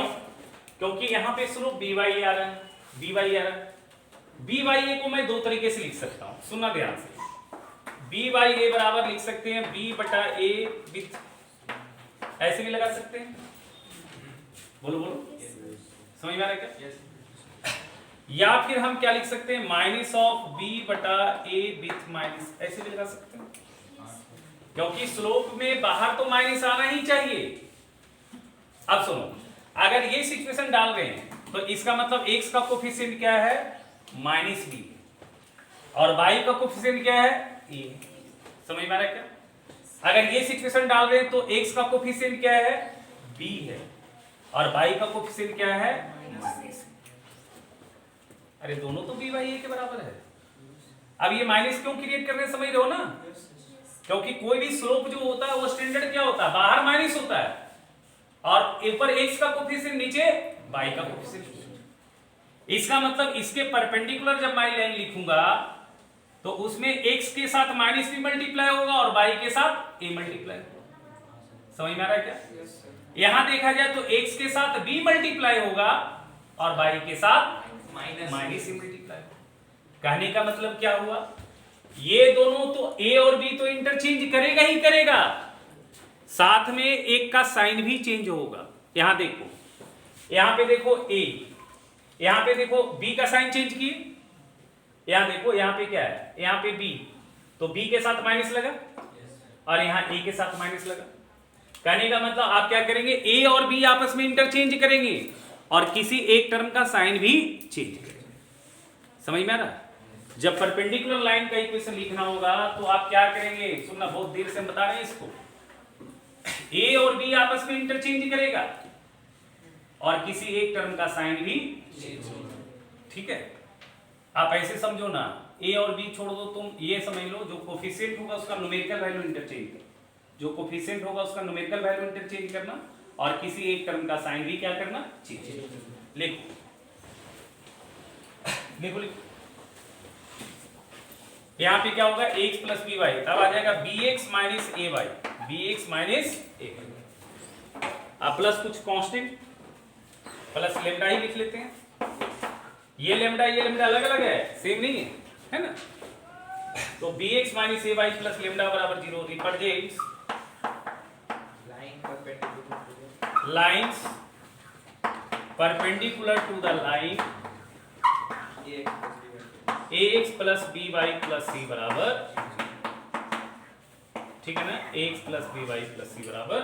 क्योंकि यहां पे स्लोप बी वाई आ रहा है, बी वाई आ रहा है। बी वाई ए को मैं दो तरीके से लिख सकता हूं, सुनना ध्यान से। बी वाई ए बराबर लिख सकते हैं बी बटा ए विथ, ऐसे भी लगा सकते हैं, बोलो बोलो, समझ में आ रहा है क्या? या फिर हम क्या लिख सकते हैं, माइनस ऑफ बी बटा ए विथ माइनस, ऐसे भी लगा सकते हैं, क्योंकि स्लोप में बाहर तो माइनस आना ही चाहिए। अब सुनो, अगर ये सिचुएशन डाल रहे हैं तो इसका मतलब x का कोफिशिएंट क्या है, -b, और y का कोफिशिएंट क्या है, a। समझ में आ रहा है क्या? अगर ये सिचुएशन डाल रहे हैं तो x का कोफिशिएंट क्या है, b है, और y का कोफिशिएंट क्या है, -c। अरे दोनों तो b बाई a के बराबर है। अब ये माइनस क्यों क्रिएट कर रहे हैं, समझ रहे हो ना? क्योंकि कोई भी स्लोप जो होता है वो स्टैंडर्ड क्या होता है, बाहर माइनस होता है, और ऊपर x का कोफिशिएंट, नीचे y का कोफिशिएंट। इसका मतलब इसके परपेंडिकुलर जब मैं लाइन लिखूंगा तो उसमें x के साथ माइनस भी मल्टीप्लाई होगा और y के साथ a मल्टीप्लाई होगा। समझ में आ रहा है क्या? यहां देखा जाए तो x के साथ b मल्टीप्लाई होगा और y के साथ माइनस ही मल्टीप्लाई। कहने का मतलब क्या हुआ, ये दोनों तो a और b तो इंटरचेंज करेगा ही करेगा, साथ में एक का साइन भी चेंज होगा। यहां देखो, यहां पे देखो a, यहां पे देखो b का साइन चेंज किए, यहां देखो यहां पे क्या है, यहां पे b, तो b के साथ माइनस लगा और यहां a के साथ माइनस लगा। कहने का मतलब आप क्या करेंगे, a और b आपस में इंटरचेंज करेंगे और किसी एक टर्म का साइन भी चेंज करेंगे। समझ में आ रहा है? जब परपेंडिकुलर लाइन का इक्वेशन लिखना होगा तो आप क्या करेंगे, सुनना, बहुत देर से हम बता रहे हैं इसको। a और b आपस में इंटरचेंज करेगा और किसी एक टर्म का साइन भी चेंज होगा। ठीक है, आप ऐसे समझो ना, a और b छोड़ दो, तुम ये समझ लो जो कोफिशिएंट होगा उसका न्यूमेरिकल वैल्यू इंटरचेंज करना, जो कोफिशिएंट होगा उसका न्यूमेरिकल वैल्यू इंटरचेंज करना और किसी एक टर्म का साइन भी क्या करना, चेंज। लिखो लिखो लिखो, यहां पे क्या होगा, x प्लस बी वाई, तब आ जाएगा bx माइनस ए वाई, bx माइनस ए वाई। अब प्लस कुछ कांस्टेंट प्लस लेमडा ही लिख लेते हैं। ये लेमडा अलग अलग है, सेम नहीं है, है ना? तो bx minus ay plus lambda बराबर 0 represents lines perpendicular to the line ax plus by plus c बराबर, ठीक है ना, ax plus by plus c बराबर।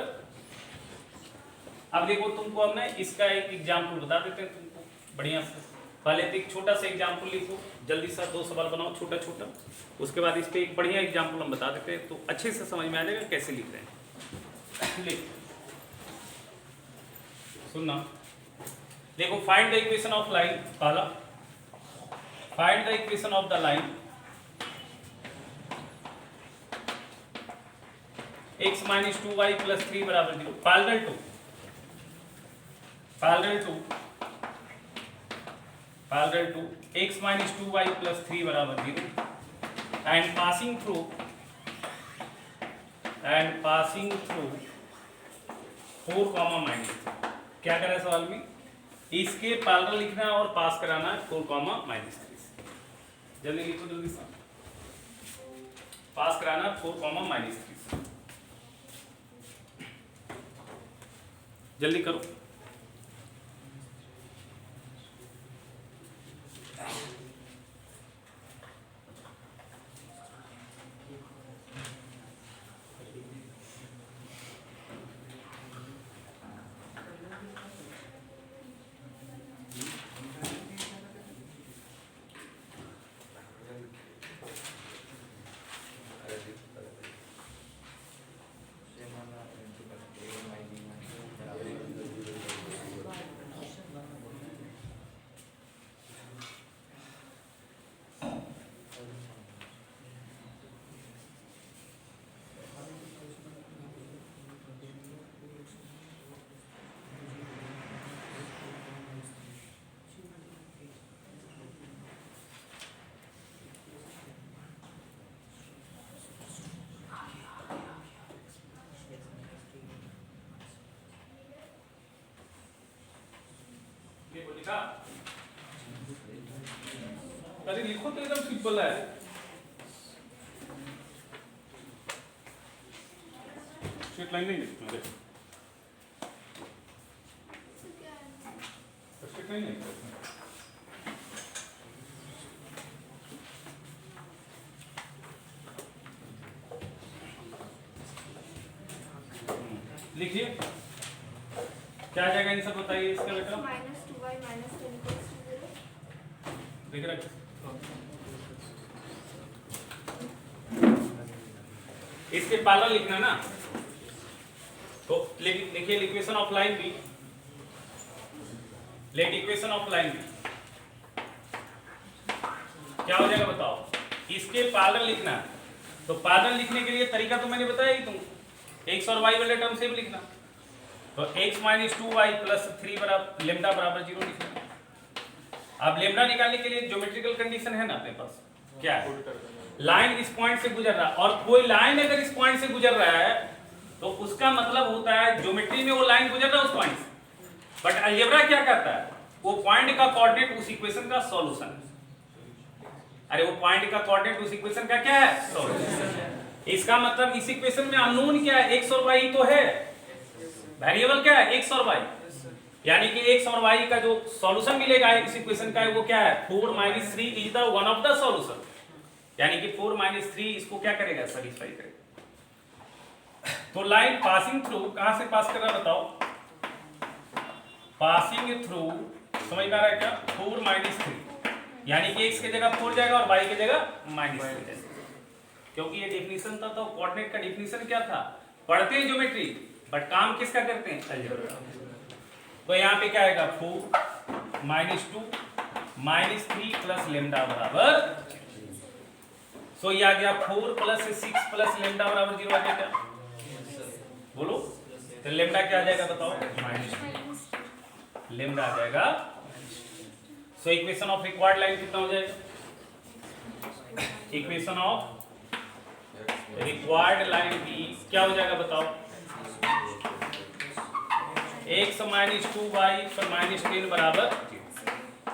अब देखो तुमको अब ना इसका एक एग्जाम्पल बता देते हैं तुमको बढ़िया से। पहले तो एक छोटा सा एग्जाम्पल लिखो, जल्दी सा 2 सवाल बनाओ छोटा छोटा, उसके बाद इस पे एक बढ़िया एग्जाम्पल हम बता देते हैं तो अच्छे से समझ में आ जाएगा कैसे लिख रहे हैं। लिख सुनना, देखो find the equation of line, पहला find the equation of the line x minus 2y plus 3 बराबर 0 parallel to x minus 2y plus 3 बराबर 0 and passing through 4 comma minus 3। क्या करें सवाल में, इसके पैरेलल लिखना है और पास कराना है 4 कॉमा माइनस 3। जल्दी लिखो, जल्दी से पास कराना 4 कॉमा माइनस 3। जल्दी करो। अरे लिखो तो एकदम सिंपल है। स्ट्रेट लाइन नहीं लिखना, देखो स्ट्रेट लाइन नहीं लिखिए, क्या आ जाएगा आंसर बताइए इसका बेटा। Minus 2y minus 10 equals to 0। देख रहे, इसके पैरेलल लिखना ना, तो लिखिए इक्वेशन ऑफ लाइन भी, लेट इक्वेशन ऑफ लाइन भी क्या हो जाएगा बताओ। इसके पैरेलल लिखना है, तो पैरेलल लिखने के लिए तरीका तो मैंने बताया ही तुमको, x और y वाले टर्म से भी लिखना। तो x माइनस 2y प्लस 3 बराबर लेमडा बराबर 0 लिखना। अब लेमडा निकालने के लिए ज्योमेट्रिकल कंडीशन है ना अपने पास, क्या है, लाइन इस पॉइंट से गुजर रहा है, और कोई लाइन अगर इस पॉइंट से गुजर रहा है तो उसका मतलब होता है ज्योमेट्री में वो लाइन गुजर रहा है उस पॉइंट से, बट अलजेब्रा क्या करता है, वो पॉइंट का कोऑर्डिनेट उस इक्वेशन का सॉल्यूशन है। अरे वो पॉइंट का कोऑर्डिनेट उस इक्वेशन का क्या है, सॉल्यूशन। इसका मतलब इस इक्वेशन में अननोन क्या है, x और y तो है, वेरिएबल क्या है, x और y, यानी कि x और y का जो सॉल्यूशन मिलेगा इस इक्वेशन का वो क्या है, 4 - 3 is the one of the solution, यानी कि 4 - 3 इसको क्या करेगा, सैटिस्फाई करेगा। तो लाइन पासिंग थ्रू कहां से पास कर रहा है बताओ, पासिंग थ्रू, समझ में आ रहा है क्या, 4 - 3, यानी कि x की जगह 4 जाएगा और y की जगह -3 जाएगा, क्योंकि ये डेफिनेशन था। तो कोऑर्डिनेट का डेफिनेशन क्या था, पढ़ते हैं ज्योमेट्री बट काम किसका करते हैं, अलजेब्रा। तो यहाँ पे क्या आएगा, 4 - 2 - 3 प्लस लेमडा बराबर, सो ये आ गया 4 + 6 प्लस लेमडा बराबर 0 आ गया क्या, बोलो। तो लेमडा क्या आ जाएगा बताओ, -2, लेमडा आ जाएगा। So equation of required line कितना हो जाएगा, इक्वेशन ऑफ रिक्वायर्ड लाइन भी क्या हो जाएगा बताओ, x - 2y पर -10 बराबर,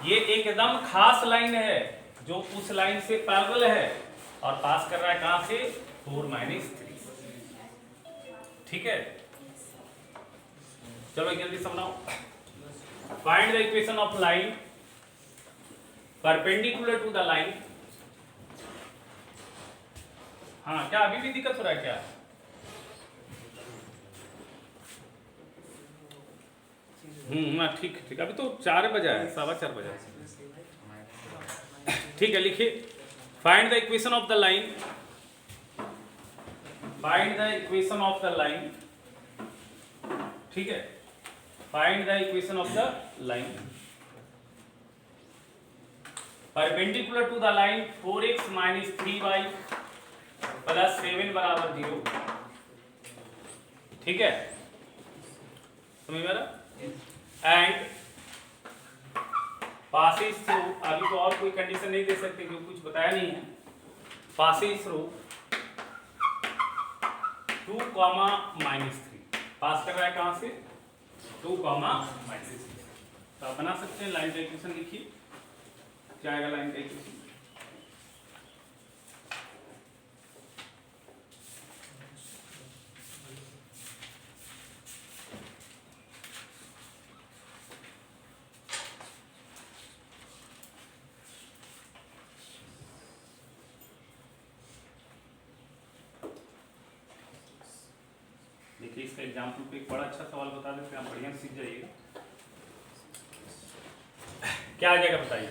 ये एकदम खास लाइन है जो उस लाइन से पैरेलल है, और पास कर रहा है कहां से 4 माइनस 3। ठीक है, चलो जल्दी समझाओ। Find the equation of line perpendicular to the line. हाँ, क्या अभी भी दिक्कत हो रहा है क्या? ठीक ठीक, अभी तो 4 बजा है, 4:15 बजा है। ठीक है, लिखिए find the equation of the line, find the equation of the line. ठीक है, find the equation of the line perpendicular to the line 4x minus 3y plus 7 बराबर 0। ठीक है, समझ में आ रहा? एंड पासेज थ्रू, अभी तो और कोई कंडीशन नहीं दे सकते क्योंकि कुछ बताया नहीं है। पासेज थ्रू 2, -3 पास कर रहा है कहां से 2, -3। तो आप बना सकते हैं लाइन का इक्वेशन। लिखिए क्या आएगा लाइन का इक्वेशन। देखिए इसका एग्जाम्पल पे एक बड़ा अच्छा सवाल बता देते हैं, आप बढ़िया सीख जाइएगा। क्या आ जाएगा बताइए?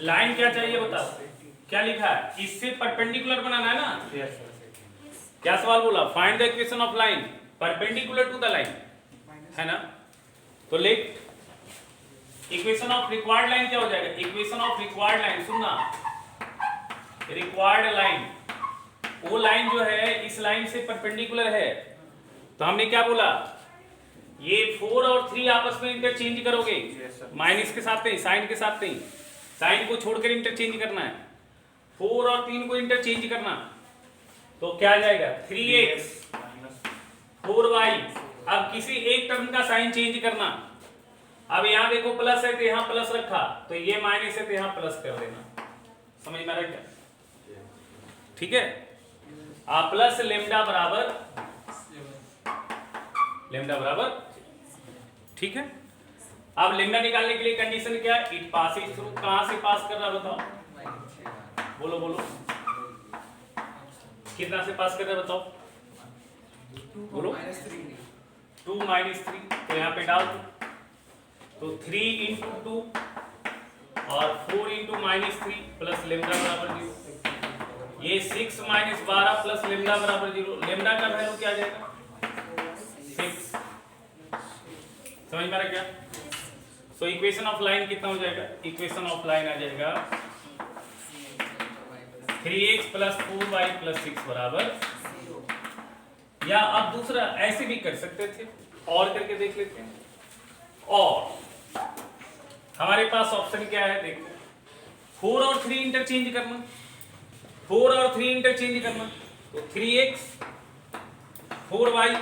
लाइन क्या चाहिए बताओ, क्या लिखा है? इससे परपेंडिकुलर बनाना है ना। क्या सवाल बोला? Find the equation of line perpendicular to the line, है ना। तो let equation of required line क्या हो जाएगा? इक्वेशन ऑफ रिक्वायर्ड लाइन, सुनना, रिक्वायर्ड लाइन वो लाइन जो है इस लाइन से परपेंडिकुलर है। तो हमने क्या बोला? ये 4 और 3 आपस में इंटरचेंज करोगे, माइनस के साथ नहीं, साइन के साथ नहीं, साइन को छोड़कर इंटरचेंज करना है। 4 और 3 को इंटरचेंज करना, तो क्या आ जाएगा? 3x 4y। अब किसी एक टर्म का साइन चेंज करना। अब यहाँ देखो प्लस है तो यहाँ प्लस रखा, तो ये माइनस है तो यहाँ प्लस कर देना। समझ में आ रहा क्या? ठीक है, प्लस लेमडा बराबर ठीक है। अब लेमडा निकालने के लिए कंडीशन क्या है? इट पासेज थ्रू, कहां से पास कर रहा बताओ, बोलो बोलो, कितना से पास कर रहा बताओ, बोलो। 2 - 3, तो यहाँ पे डाल दो, तो 3 × 2 और 4 × -3 प्लस लेमडा बराबर 0। ये 6 - 12 प्लस लेमडा बराबर 0। लेमडा का वैल्यू क्या आ जाएगा? 6। समझ में आ रहा क्या? सो इक्वेशन ऑफ लाइन कितना हो जाएगा? इक्वेशन ऑफ लाइन आ जाएगा 3x + 4y + 6 बराबर। या आप दूसरा ऐसे भी कर सकते थे, और करके देख लेते हैं। और हमारे पास ऑप्शन क्या है? देखो 4 और 3 इंटरचेंज करना, 4 और 3 इंटरचेंज करना, तो 3x 4y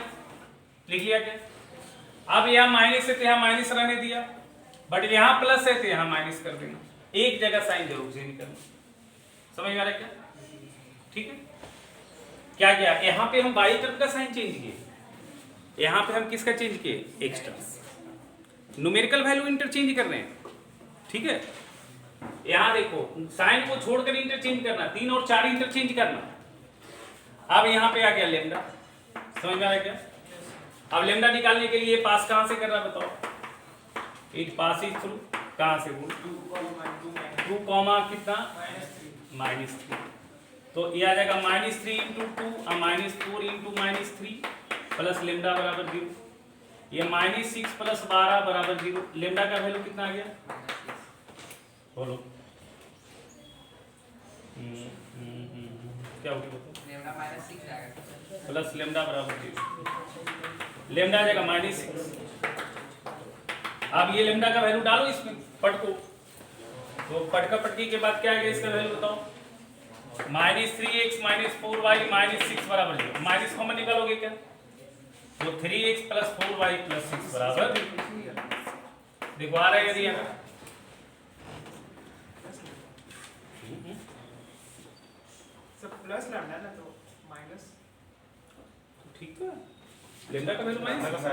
लिख लिया क्या? अब यहाँ माइनस है तो यहाँ माइनस रहने दिया, बट यहाँ प्लस है तो यहाँ माइनस कर देना। एक जगह साइन जरूर चेंज करना। समझ में आ रहा है क्या? ठीक है, क्या किया? यहाँ पे हम बाई टर्म का साइन चेंज किए, यहाँ पे हम किसका चेंज किए? X term. Numerical value interchange कर रहे हैं। ठीक है, यहां देखो साइन को छोड़कर इंटरचेंज करना, 3 और 4 इंटरचेंज करना। अब यहां पे आ गया लेमडा। समझ में आ रहा क्या? अब लेमडा निकालने के लिए पास कहां से कर रहा बताओ? इट पासेज थ्रू, कहां से? 2, कितना? -3। तो ये आ जाएगा -3 × 2 और -4 × -3 प्लस लेमडा बराबर 0। ये -6 + 12 बराबर 0। लेमडा का वैल्यू कितना आ गया? बोलो। क्या होगी बताओ? लेमडा -6 आएगा प्लस लेमडा बराबर 0। लेमडा आ जाएगा -6। अब ये लेमडा का वैल्यू डालो इसमें, पटको, तो पटका पटकी के बाद क्या आएगा इसका वैल्यू बताओ? -3x - 4y - 6 बराबर 0। माइनस कॉमन निकालोगे क्या? तो 3x + 4y + 6 बराबर, देखो आ रहा है यदि यहाँ प्लस लैम्डा ना तो माइनस ठीक है, लेंदा का वैल्यू माइनस,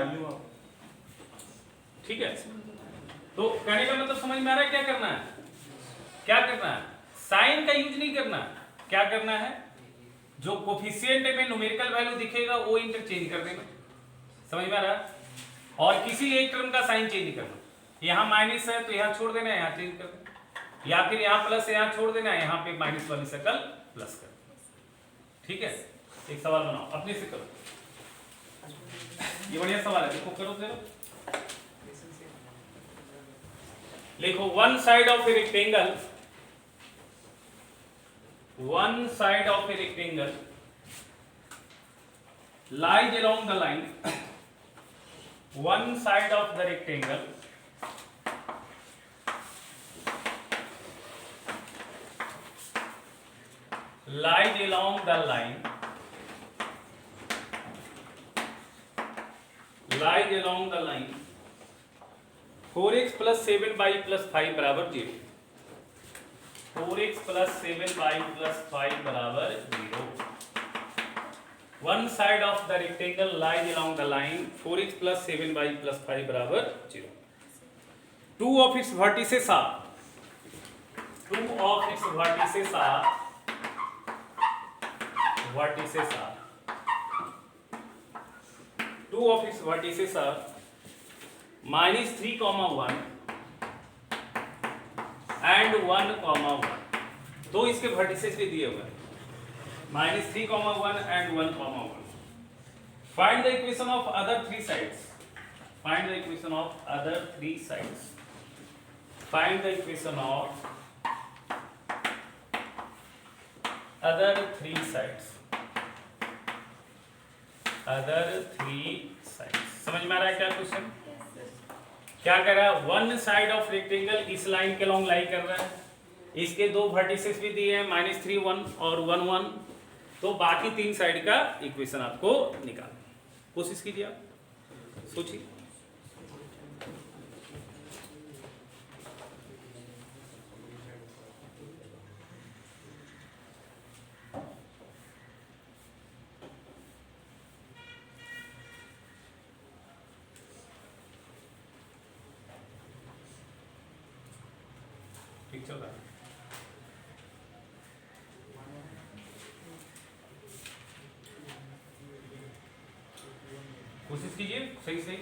ठीक है। तो कहने का मतलब समझ में आ रहा है क्या करना है, क्या करना है, साइन का यूज नहीं करना, क्या करना है, जो कोफिशिएंट में न्यूमेरिकल वैल्यू दिखेगा वो इंटरचेंज कर देना, समझ में आ रहा है। और किसी एक टर्म का साइन चेंज करना, यहाँ माइनस है तो यहाँ छोड़ देना है, यहाँ चेंज कर देना, या फिर यहाँ प्लस है यहाँ छोड़ देना है, यहाँ पे माइनस वाली शक्ल प्लस कर देना, ठीक है। एक सवाल बनाओ अपने से करो, ये बढ़िया सवाल है, देखो करो जरा, लिखो one side of a rectangle, one side of a rectangle lies along the line, one side of the rectangle lies along the line, lies along the line 4x plus 7y plus 5 बराबर 0, 4x plus 7y plus 5 बराबर 0, one side of the rectangle lies along the line 4x plus 7y plus 5 बराबर 0, two of its vertices are, two of its vertices are, vertices are, two of its vertices are -3, 1 and 1, 1, दो इसके vertices भी दिए हुए हैं, -3, 1 and 1, 1. Find the equation of other three sides. Find the equation of other three sides. Find the equation of other three sides. Other three sides. समझ में आ रहा है क्या क्वेश्चन? क्या कर रहा है, वन साइड ऑफ रेक्टेंगल इस लाइन के लॉन्ग लाई कर रहा है, इसके दो वर्टिसेस भी दिए हैं -3, 1 और 1, 1, तो बाकी तीन साइड का इक्वेशन आपको निकालना, कोशिश कीजिए, आप सोचिए। ठीक चल रहा है, कोशिश कीजिए सही सही।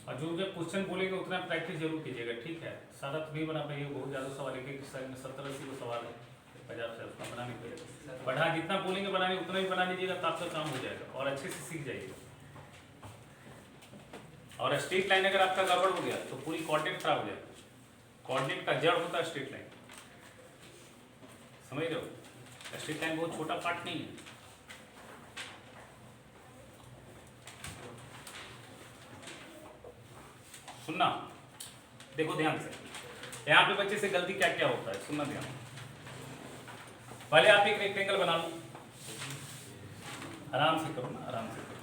और जो भी क्वेश्चन बोलेंगे उतना प्रैक्टिस जरूर कीजिएगा, ठीक है। सारा तो नहीं बना पाइए, बहुत ज़्यादा सवाल है, एक साइड में 70-80 को सवाल है, 50 से उतना बना नहीं पाइएगा, बढ़ा जितना बोलेंगे बनाने उतना ही बना लीजिएगा, तो आपका काम हो जाएगा और अच्छे से सीख जाइएगा। और स्ट्रेट लाइन अगर आपका गड़बड़ हो गया तो पूरी कोऑर्डिनेट खराब हो जाएगा, कोऑर्डिनेट का जड़ होता है स्ट्रेट लाइन, समझ रहे हो। स्ट्रेट लाइन बहुत छोटा पार्ट नहीं है, सुनना, देखो ध्यान से, यहाँ पे बच्चे से गलती क्या क्या होता है, सुनना ध्यान। पहले आप एक रेक्टेंगल बना लो, आराम से करो ना, आराम से करो।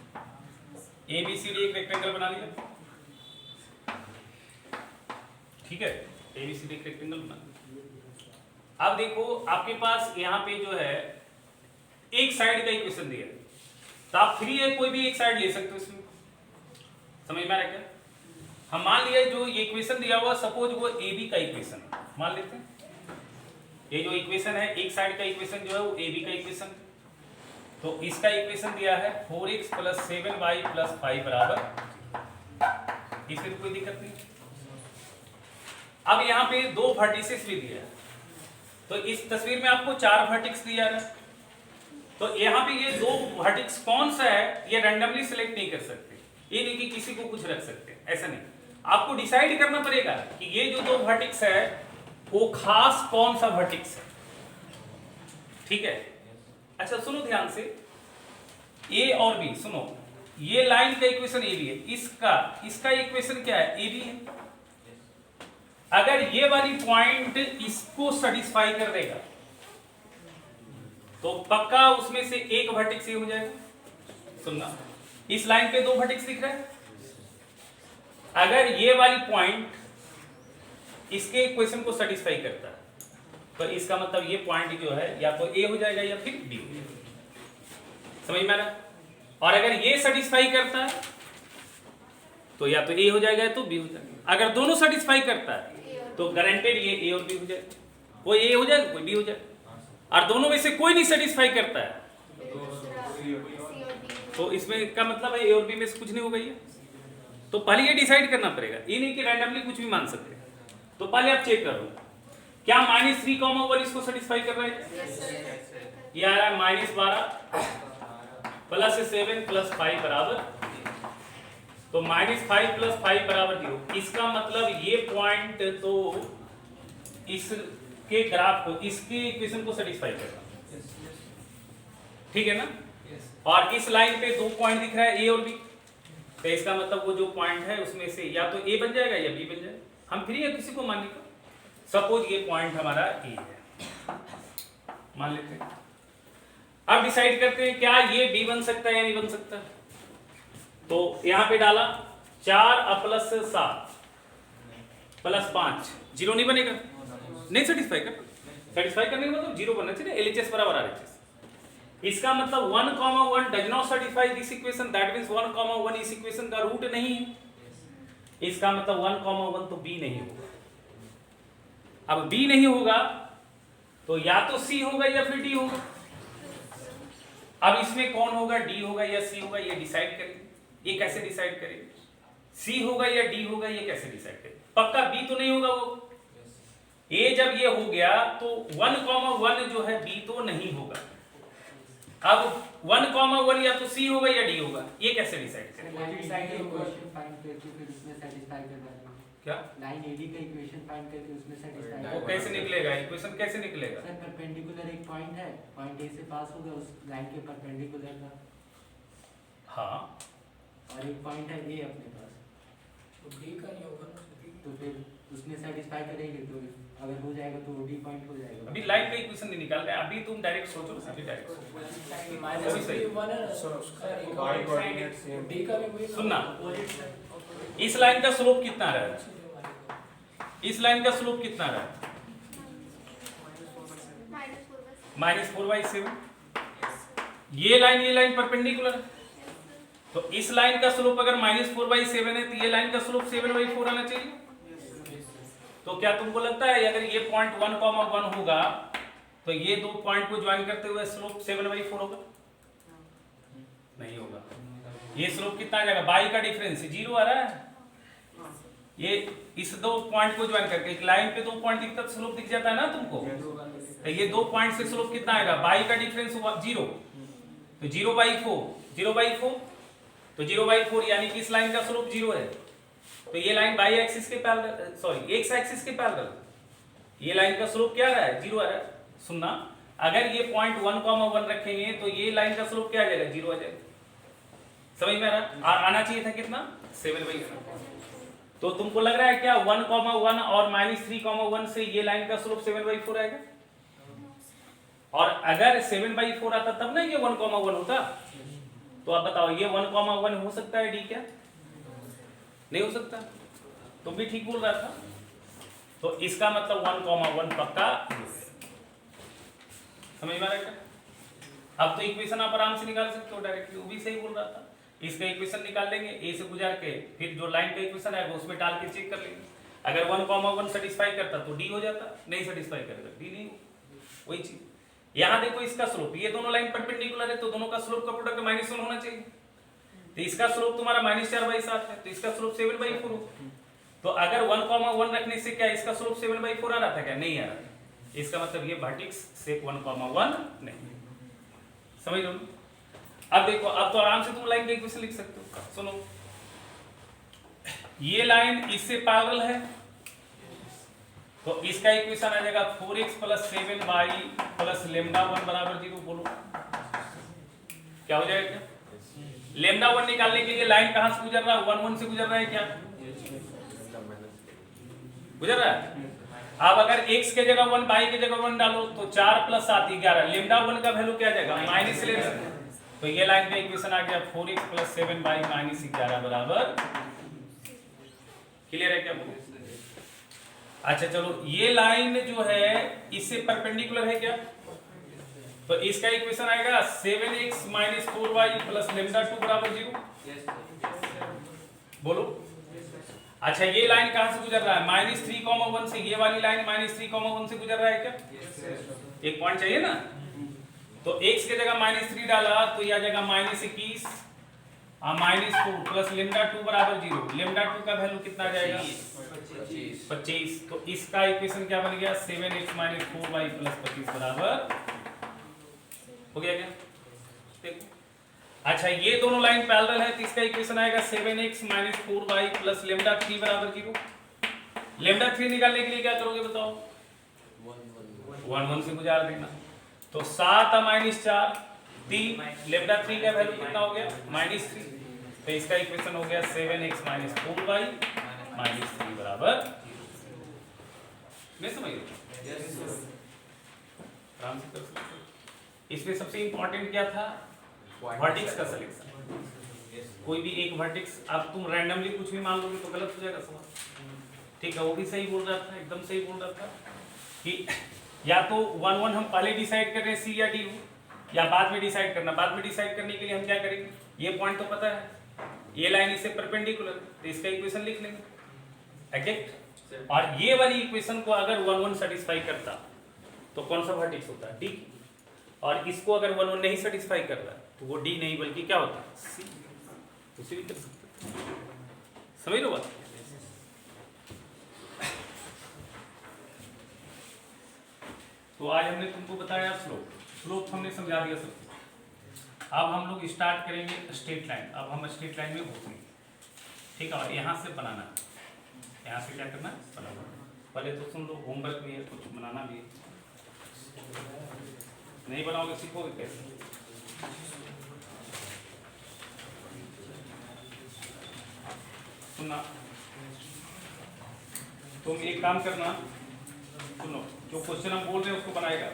ABCD एक रेक्टेंगल बना लिया, ठीक है, ABCD एक रेक्टेंगल बना लिया। अब देखो आपके पास यहाँ पे जो है एक साइड का इक्वेशन दिया है, तो आप फ्री है कोई भी एक साइड ले सकते हो इसमें, समझ में आ रहा है क्या। हम मान लिया जो ये इक्वेशन दिया हुआ, सपोज वो AB का इक्वेशन है, मान लेते हैं ये जो इक्वेशन है, एक साइड का इक्वेशन जो है वो AB का इक्वेशन, तो इसका इक्वेशन दिया है 4x plus 7y plus 5 बराबर, इसमें तो कोई दिक्कत नहीं। अब यहाँ पे दो वर्टिसेस भी दिया है, तो इस तस्वीर में आपको 4 वर्टिक्स दिया है, तो यहाँ पे ये दो वर्टिक्स कौन सा है ये रैंडमली सिलेक्ट नहीं कर सकते, ये नहीं कि किसी को कुछ रख सकते, ऐसा नहीं, आपको डिसाइड करना पड़ेगा कि ये जो दो वर्टिक्स है वो खास कौन सा वर्टिक्स है, ठीक है। अच्छा सुनो ध्यान से, A और B सुनो, ये लाइन का इक्वेशन ए बी है, इसका इक्वेशन क्या है, ए बी है। अगर ये वाली पॉइंट इसको सेटिस्फाई कर देगा तो पक्का उसमें से एक वर्टेक्स ये हो जाएगा। सुनना, इस लाइन पे दो वर्टेक्स दिख रहा है, अगर ये वाली पॉइंट इसके इक्वेशन को सेटिस्फाई करता है तो इसका मतलब ये पॉइंट जो है या तो ए हो जाएगा या फिर बी हो जाएगा। समझ में आ रहा? और अगर ये सेटिस्फाई करता है तो या तो ए हो जाएगा या तो बी हो जाएगा। अगर दोनों सेटिस्फाई करता है तो गारंटेड ये ए और बी हो जाएगा, कोई ए हो जाएगा कोई बी हो जाएगा। और दोनों में से कोई नहीं सेटिस्फाई करता है तो इसमें का मतलब है ए और बी में से कुछ नहीं होगा। ये तो पहले ये डिसाइड करना पड़ेगा, ये नहीं कि रैंडमली कुछ भी मान सकते। तो पहले आप चेक करो क्या -3, 1 इसको सेटिस्फाई कर रहा है। ये आ रहा है -12 प्लस 7 प्लस 5 बराबर, तो -5 प्लस 5 बराबर 0। इसका मतलब ये पॉइंट तो इसके ग्राफ को, इसके इक्वेशन को सेटिस्फाई कर रहा है, ठीक है ना। और इस लाइन पे दो पॉइंट दिख रहा है ए और बी, तो इसका मतलब वो जो पॉइंट है उसमें से या तो ए बन जाएगा या बी बन जाएगा। हम फ्री है किसी को मानने का। सपोज ये पॉइंट हमारा ए है, मान लेते हैं। अब डिसाइड करते हैं क्या ये बी बन सकता है या नहीं बन सकता। तो यहां पे डाला 4 प्लस 7 प्लस 5, 0 नहीं बनेगा, नहीं सेटिस्फाई कर। सेटिस्फाई करने का मतलब 0 बनना चाहिए, LHS बराबर RHS। इसका मतलब 1, 1 does not satisfy this equation, that means 1, 1 इस इक्वेशन का रूट नहीं है। इसका मतलब 1, 1 तो बी नहीं होगा। अब बी नहीं होगा तो या तो सी होगा या फिर डी होगा। अब इसमें कौन होगा, डी होगा या सी होगा, ये डिसाइड करेंगे। ये कैसे डिसाइड करेंगे, सी होगा या डी होगा, ये कैसे डिसाइड करेंगे। पक्का बी तो नहीं होगा वो। ए जब ये हो गया तो 1, 1 जो है बी तो नहीं होगा। अब 1, 1 या तो सी होगा या डी होगा, ये कैसे डिसाइड करेंगे। क्या लाइन एडी का इक्वेशन फाइंड करके उसमें सेटिस्फाई वो कैसे निकलेगा, इक्वेशन कैसे निकलेगा। सर परपेंडिकुलर एक पॉइंट है, पॉइंट ए से पास होगा उस लाइन के परपेंडिकुलर का, हाँ और एक पॉइंट है ए अपने पास, तो बी का नहीं होगा ना, तो फिर उसमें सेटिस्फाई करेंगे तो अगर हो जाएगा तो डी पॉइंट हो जाएगा। अभी लाइन का इक्वेशन नहीं निकाल रहे, अभी तुम डायरेक्ट सोचो, अभी डायरेक्ट सुनना। इस लाइन का स्लोप कितना रहा है, इस लाइन का स्लोप कितना रहा है, -4/7। ये लाइन परपेंडिकुलर है, तो इस लाइन का स्लोप अगर -4/7 है तो ये लाइन का स्लोप 7/4 आना चाहिए। तो क्या तुमको लगता है अगर ये पॉइंट 1, 1 होगा तो ये दो पॉइंट को ज्वाइन करते हुए स्लोप 7/4 होगा? नहीं होगा। ये स्लोप कितना आ जाएगा, बाई का डिफरेंस 0 आ रहा है। ये इस दो पॉइंट को ज्वाइन करके, एक लाइन पे दो पॉइंट दिखता है स्लोप दिख जाता है ना तुमको, तो ये दो पॉइंट से स्लोप कितना आएगा, बाई का डिफरेंस 0, तो 0/4 तो 0/4 यानी कि इस लाइन का स्लोप 0 है। तो ये लाइन बाई एक्सिस के पैरेलल, सॉरी एक्स एक्सिस के पैरेलल, ये लाइन का स्लोप क्या आ रहा है, 0 आ रहा है। सुनना, अगर ये पॉइंट 1, 1 रखेंगे तो ये लाइन का स्लोप क्या आ जाएगा, 0 आ जाएगा। समझ में आ रहा, आना चाहिए था कितना, 7/4। तो तुमको लग रहा है क्या 1, 1 और -3, 1 से ये लाइन का स्लोप 7/4 आएगा। और अगर 7/4 आता तब ना ये 1, 1 होता। तो आप बताओ ये 1, 1 हो सकता है डी क्या, नहीं हो सकता। तुम भी ठीक बोल रहा था। तो इसका मतलब 1, 1 पक्का। समझ में आ रहा है। अब तो इक्वेशन आप आराम से निकाल सकते हो डायरेक्टली, वो भी सही बोल रहा था। इसका इक्वेशन निकाल लेंगे, ए से गुजार के, फिर जो लाइन का इक्वेशन आएगा उसमें डाल के चेक कर लेंगे। अगर 1, 1 सेटिस्फाई करता तो डी हो जाता, नहीं सेटिस्फाई करेगा डी नहीं। वही चीज यहाँ देखो, इसका स्लोप, ये दोनों लाइन परपेंडिकुलर है तो दोनों का स्लोप का प्रोडक्ट -1 होना चाहिए। तो इसका स्लोप तुम्हारा -4/7 है, तो इसका स्लोप 7/4 हो। तो अगर 1, 1 रखने से क्या इसका स्लोप 7/4 आ रहा था क्या, नहीं आ रहा था। इसका मतलब ये वर्टेक्स से 1, 1 नहीं। समझ लो। अब देखो, अब तो आराम से तुम लाइन का इक्वेशन लिख सकते हो। सुनो, ये लाइन इससे पैरेलल है तो इसका इक्वेशन आ जाएगा 4x + 7y + λ1 = 0। बोलो क्या हो जाएगा, लेमडा 1 निकालने के लिए लाइन कहां से गुजर रहा है? 1 1 से गुजर रहा है क्या? गुजर रहा है। अब अगर x के जगह 1 y के जगह 1 डालो तो 4 + 7 11। लेमडा 1 का वैल्यू क्या जाएगा? -11। तो ये लाइन का इक्वेशन आ गया 4x + 7y - 11 बराबर। क्लियर है क्या? अच्छा चलो, ये लाइन जो है इससे परपेंडिकुलर है क्या? तो इसका इक्वेशन आएगा 7x - 4y + लेमडा 2 बराबर 0। बोलो। अच्छा, ये लाइन कहां से गुजर रहा है? -3,1 से। ये वाली लाइन -3,1 से गुजर रहा है क्या? एक पॉइंट चाहिए ना। तो x के जगह -3 डाला तो यह आ जाएगा -21 -4 प्लस लेमडा 2 बराबर 0। लेमडा 2 का वैल्यू कितना आ जाएगा? 25। तो इसका इक्वेशन क्या बन गया? 7x - 4y + 25 बराबर हो गया क्या? देखो। अच्छा, ये दोनों लाइन पैरेलल है तो इसका इक्वेशन आएगा 7x - 4y + लेमडा 3 बराबर 0। लेमडा 3 निकालने के लिए क्या करोगे बताओ? 1 1 से गुजार देना। तो 7 - 4 3। लेमडा 3 का वैल्यू कितना हो गया? -3। तो इसका इक्वेशन हो गया 7x - 4y - 3 बराबर। नहीं समझ रहे? आराम से कर सकते हो। इसमें सबसे इंपॉर्टेंट क्या था? वर्टेक्स का सिलेक्शन। कोई भी एक वर्टेक्स, अब तुम रैंडमली कुछ भी मान लोगे तो गलत हो जाएगा सवाल। ठीक है, वो भी सही बोल रहा था, एकदम सही बोल रहा था कि या तो 1 1 हम पहले डिसाइड कर रहे हैं सी या डी, या बाद में डिसाइड करना। बाद में डिसाइड करने के लिए हम क्या करेंगे? ये पॉइंट तो पता है, ये लाइन इससे परपेंडिकुलर, तो इसका इक्वेशन लिख लेंगे। एग्जैक्ट। और ये वाली इक्वेशन को अगर 1 1 सेटिस्फाई करता तो कौन सा वर्टेक्स होता है? डी। और इसको अगर 1 1 नहीं सेटिस्फाई कर रहा तो वो डी नहीं बल्कि क्या होता? सी। उसे भी कर सकते। समझ लो बात। तो आज हमने तुमको बताया स्लोप हमने समझा दिया सब। अब हम लोग स्टार्ट करेंगे स्ट्रेट लाइन। अब हम स्ट्रेट लाइन में घुसेंगे, ठीक है। और यहाँ से बनाना है, यहाँ से क्या करना है? बनाना। पहले तो सुन लो, होमवर्क भी है, कुछ बनाना भी है। नहीं बनाओगे सीखोगे कैसे? सुनना, तुम एक काम करना, सुनो, जो क्वेश्चन हम बोल रहे हैं उसको बनाएगा।